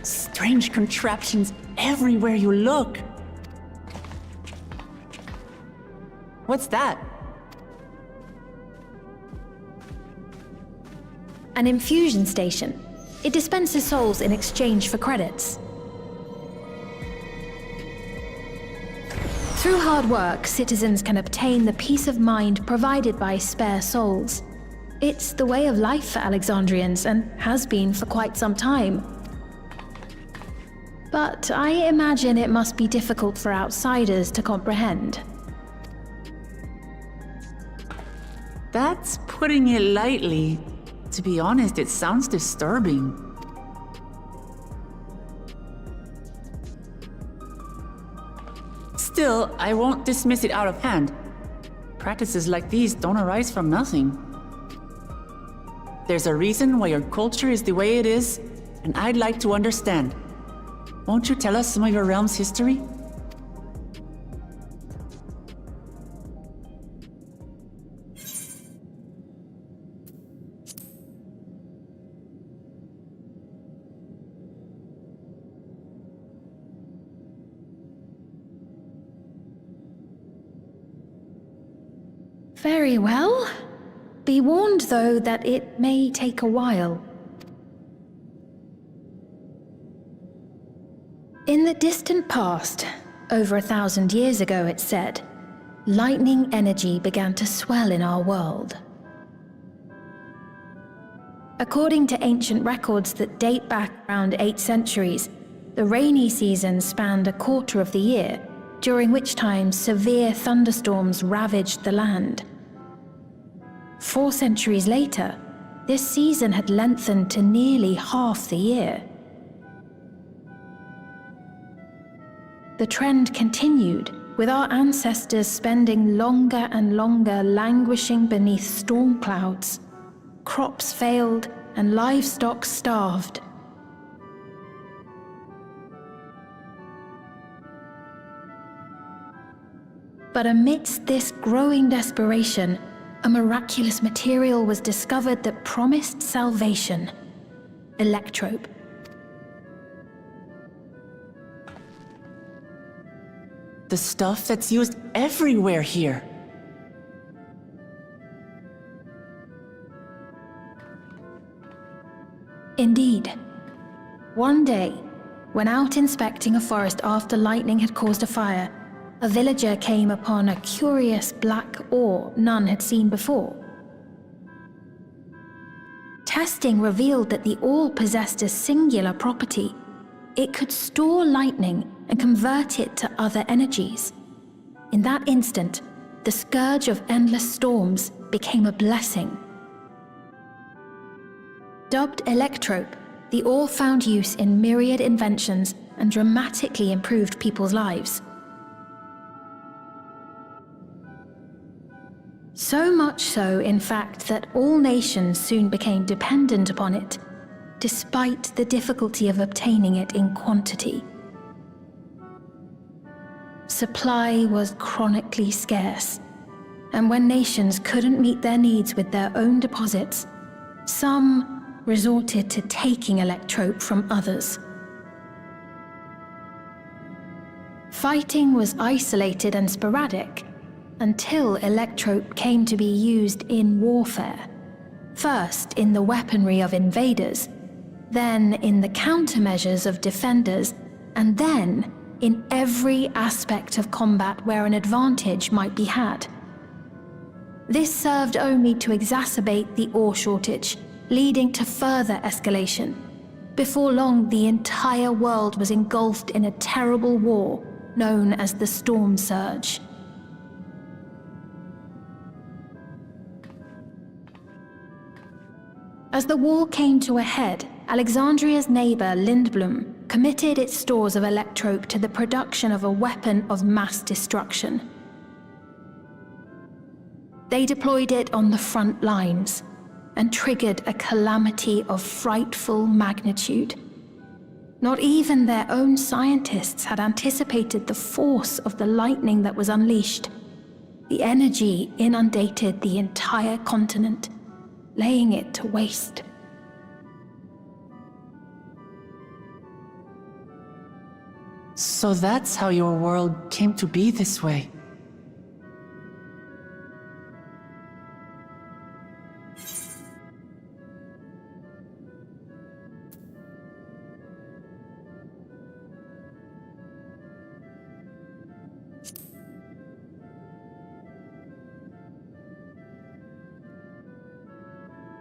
Strange contraptions everywhere you look. What's that? An infusion station. It dispenses souls in exchange for credits. Through hard work, citizens can obtain the peace of mind provided by spare souls. It's the way of life for Alexandrians and has been for quite some time. But I imagine it must be difficult for outsiders to comprehend. That's putting it lightly. To be honest, it sounds disturbing. Still, I won't dismiss it out of hand. Practices like these don't arise from nothing. There's a reason why your culture is the way it is, and I'd like to understand. Won't you tell us some of your realm's history? Very well. Be warned, though, that it may take a while. In the distant past, over 1,000 years ago it's said, lightning energy began to swell in our world. According to ancient records that date back around 8 centuries, the rainy season spanned a quarter of the year, during which time severe thunderstorms ravaged the land. 4 centuries later, this season had lengthened to nearly half the year. The trend continued, with our ancestors spending longer and longer languishing beneath storm clouds. Crops failed and livestock starved. But amidst this growing desperation, a miraculous material was discovered that promised salvation: electrope. The stuff that's used everywhere here. Indeed. One day, when out inspecting a forest after lightning had caused a fire, a villager came upon a curious black ore none had seen before. Testing revealed that the ore possessed a singular property. It could store lightning and convert it to other energies. In that instant, the scourge of endless storms became a blessing. Dubbed electrope, the ore found use in myriad inventions and dramatically improved people's lives. So much so, in fact, that all nations soon became dependent upon it, despite the difficulty of obtaining it in quantity. Supply was chronically scarce, and when nations couldn't meet their needs with their own deposits, some resorted to taking electrope from others. Fighting was isolated and sporadic, until electrope came to be used in warfare. First in the weaponry of invaders, then in the countermeasures of defenders, and then in every aspect of combat where an advantage might be had. This served only to exacerbate the ore shortage, leading to further escalation. Before long, the entire world was engulfed in a terrible war known as the Storm Surge. As the war came to a head, Alexandria's neighbor Lindblum committed its stores of electrope to the production of a weapon of mass destruction. They deployed it on the front lines and triggered a calamity of frightful magnitude. Not even their own scientists had anticipated the force of the lightning that was unleashed. The energy inundated the entire continent, laying it to waste. So that's how your world came to be this way.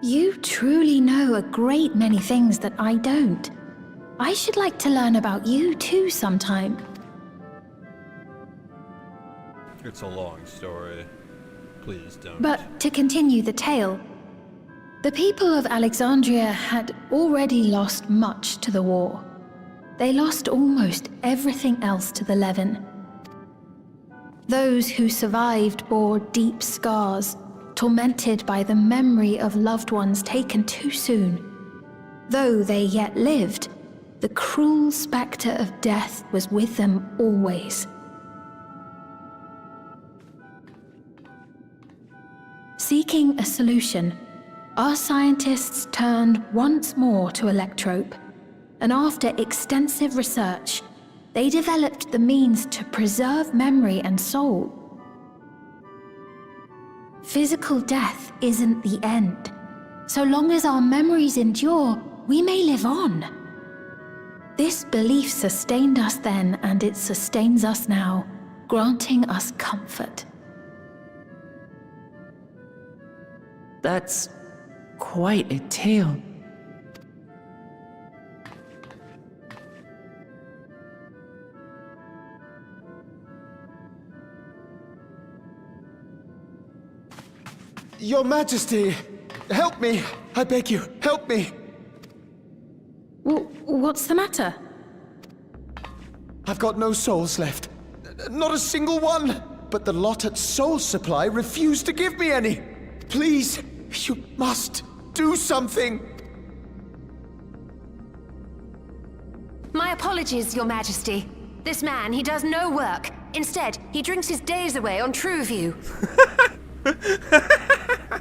You truly know a great many things that I don't. I should like to learn about you too sometime. It's a long story. Please don't. But to continue the tale, the people of Alexandria had already lost much to the war. They lost almost everything else to the Levin. Those who survived bore deep scars, tormented by the memory of loved ones taken too soon. Though they yet lived, the cruel spectre of death was with them always. Seeking a solution, our scientists turned once more to Electrope, and after extensive research, they developed the means to preserve memory and soul. Physical death isn't the end. So long as our memories endure, we may live on. This belief sustained us then, and it sustains us now, granting us comfort. That's quite a tale. Your Majesty, help me! I beg you, help me! What's the matter? I've got no souls left. Not a single one! But the lot at Soul Supply refused to give me any! Please, you must do something! My apologies, Your Majesty. This man, he does no work. Instead, he drinks his days away on TrueView.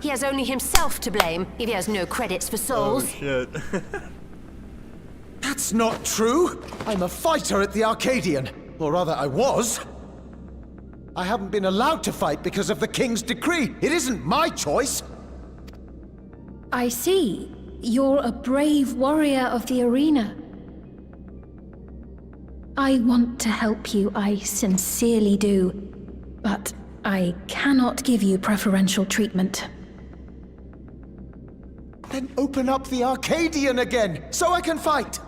He has only himself to blame if he has no credits for souls. Oh, shit. That's not true! I'm a fighter at the Arcadian. Or rather, I was. I haven't been allowed to fight because of the King's decree. It isn't my choice. I see. You're a brave warrior of the arena. I want to help you, I sincerely do. But I cannot give you preferential treatment. Then open up the Arcadian again, so I can fight!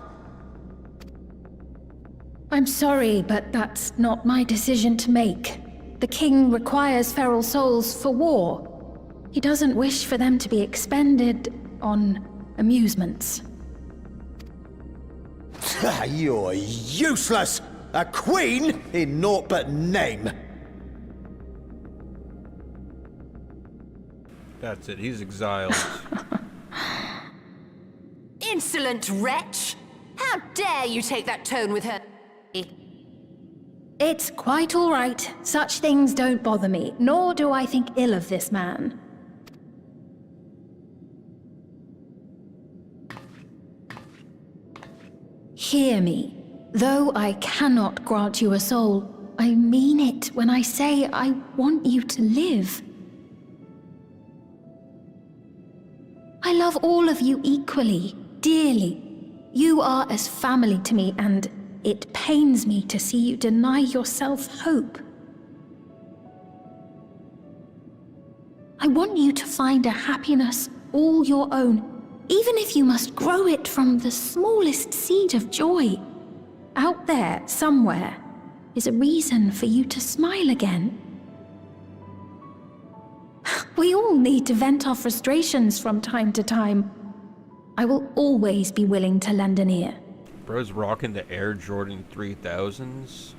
I'm sorry, but that's not my decision to make. The king requires feral souls for war. He doesn't wish for them to be expended on amusements. You're useless! A queen in naught but name! That's it, he's exiled. Insolent wretch! How dare you take that tone with her? It's quite all right. Such things don't bother me, nor do I think ill of this man. Hear me. Though I cannot grant you a soul, I mean it when I say I want you to live. I love all of you equally, dearly. You are as family to me, and it pains me to see you deny yourself hope. I want you to find a happiness all your own, even if you must grow it from the smallest seed of joy. Out there, somewhere, is a reason for you to smile again. We all need to vent our frustrations from time to time. I will always be willing to lend an ear. Bro's rocking the Air Jordan 3000s.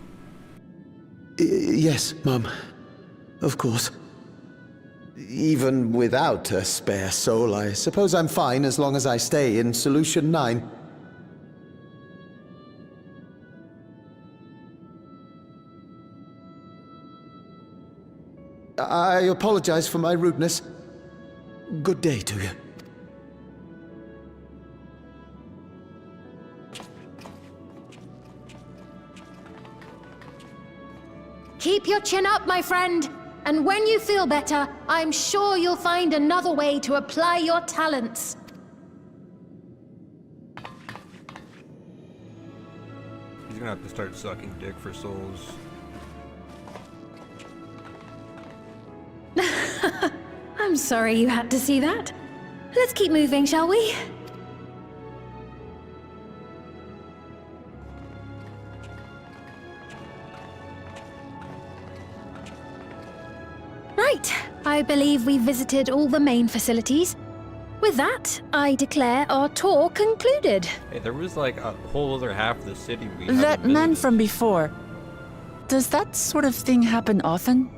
Yes, Mum. Of course. Even without a spare soul, I suppose I'm fine as long as I stay in Solution 9. I apologize for my rudeness. Good day to you. Keep your chin up, my friend. And when you feel better, I'm sure you'll find another way to apply your talents. He's gonna have to start sucking dick for souls. I'm sorry you had to see that. Let's keep moving, shall we? Right, I believe we've visited all the main facilities. With that, I declare our tour concluded. Hey, there was like a whole other half of the city we That haven't man visited. from before. Does that sort of thing happen often?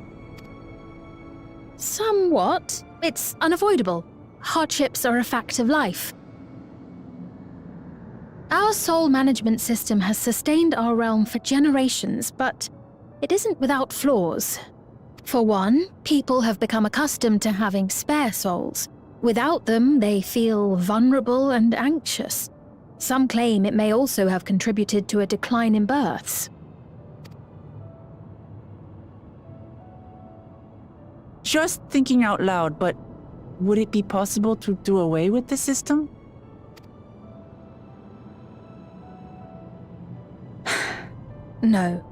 Somewhat. It's unavoidable. Hardships are a fact of life. Our soul management system has sustained our realm for generations, but it isn't without flaws. For one, people have become accustomed to having spare souls. Without them, they feel vulnerable and anxious. Some claim it may also have contributed to a decline in births. Just thinking out loud, but would it be possible to do away with the system? No.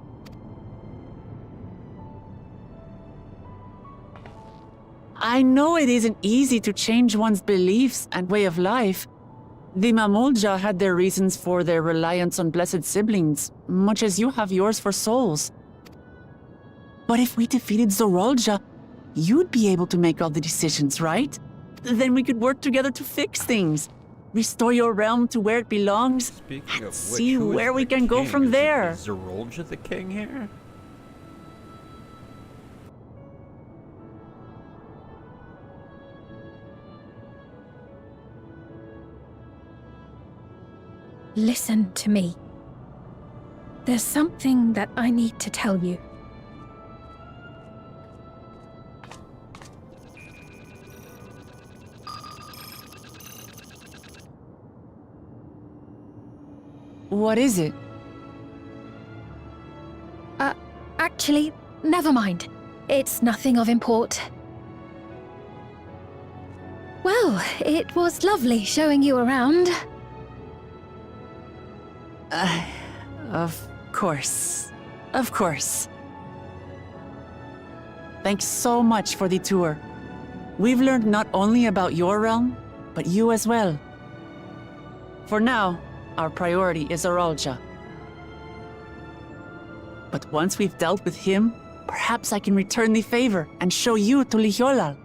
I know it isn't easy to change one's beliefs and way of life. The Mamolja had their reasons for their reliance on blessed siblings, much as you have yours for souls. But if we defeated Zorolja, you'd be able to make all the decisions, right? Then we could work together to fix things. Restore your realm to where it belongs. Speaking of which, See who is where we the can go king? from there. Is Zorolja the king here? Listen to me. There's something that I need to tell you. What is it? Actually, never mind. It's nothing of import. Well, it was lovely showing you around. Of course. Of course. Thanks so much for the tour. We've learned not only about your realm, but you as well. For now, our priority is Zorolja. But once we've dealt with him, perhaps I can return the favor and show you to Lihiolal.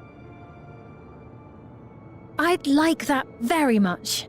I'd like that very much.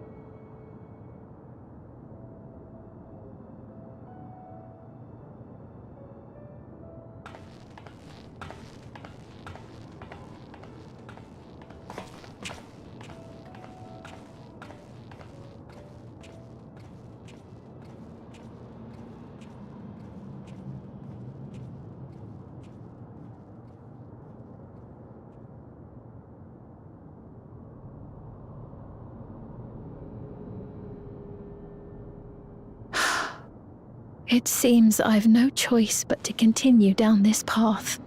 It seems I've no choice but to continue down this path.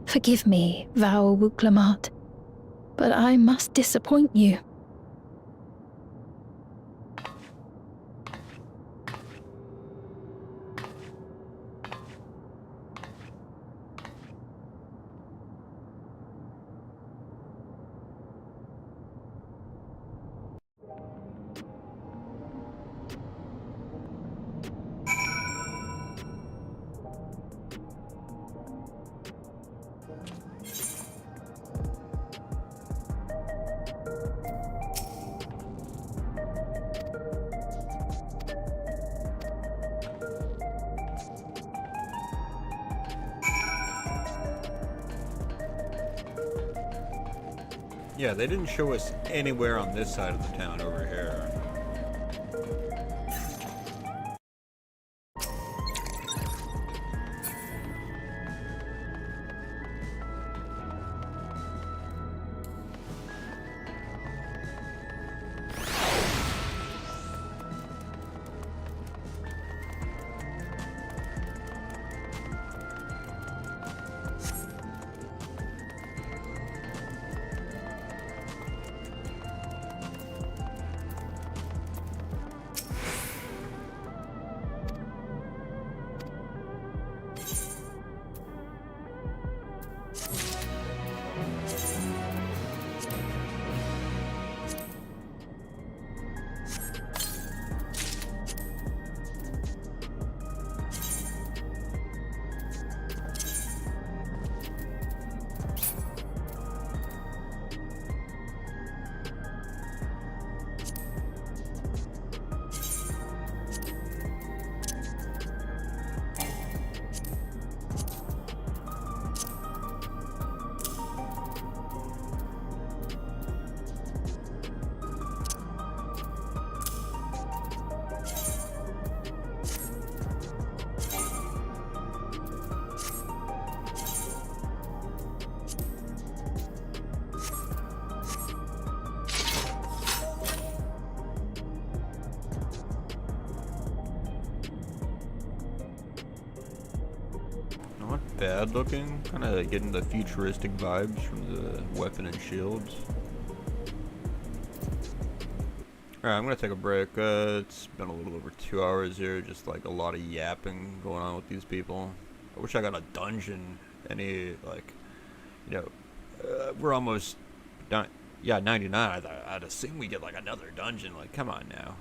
Forgive me, Vau Wuklamat, but I must disappoint you. Yeah, they didn't show us anywhere on this side of the town over here. Not bad looking. Kind of getting the futuristic vibes from the weapon and shields. Alright, I'm gonna take a break. It's been a little over 2 hours here, just like a lot of yapping going on with these people. I wish I got a dungeon. Any, like, you know, we're almost done. Yeah, 99. I'd assume we get like another dungeon. Like, come on now.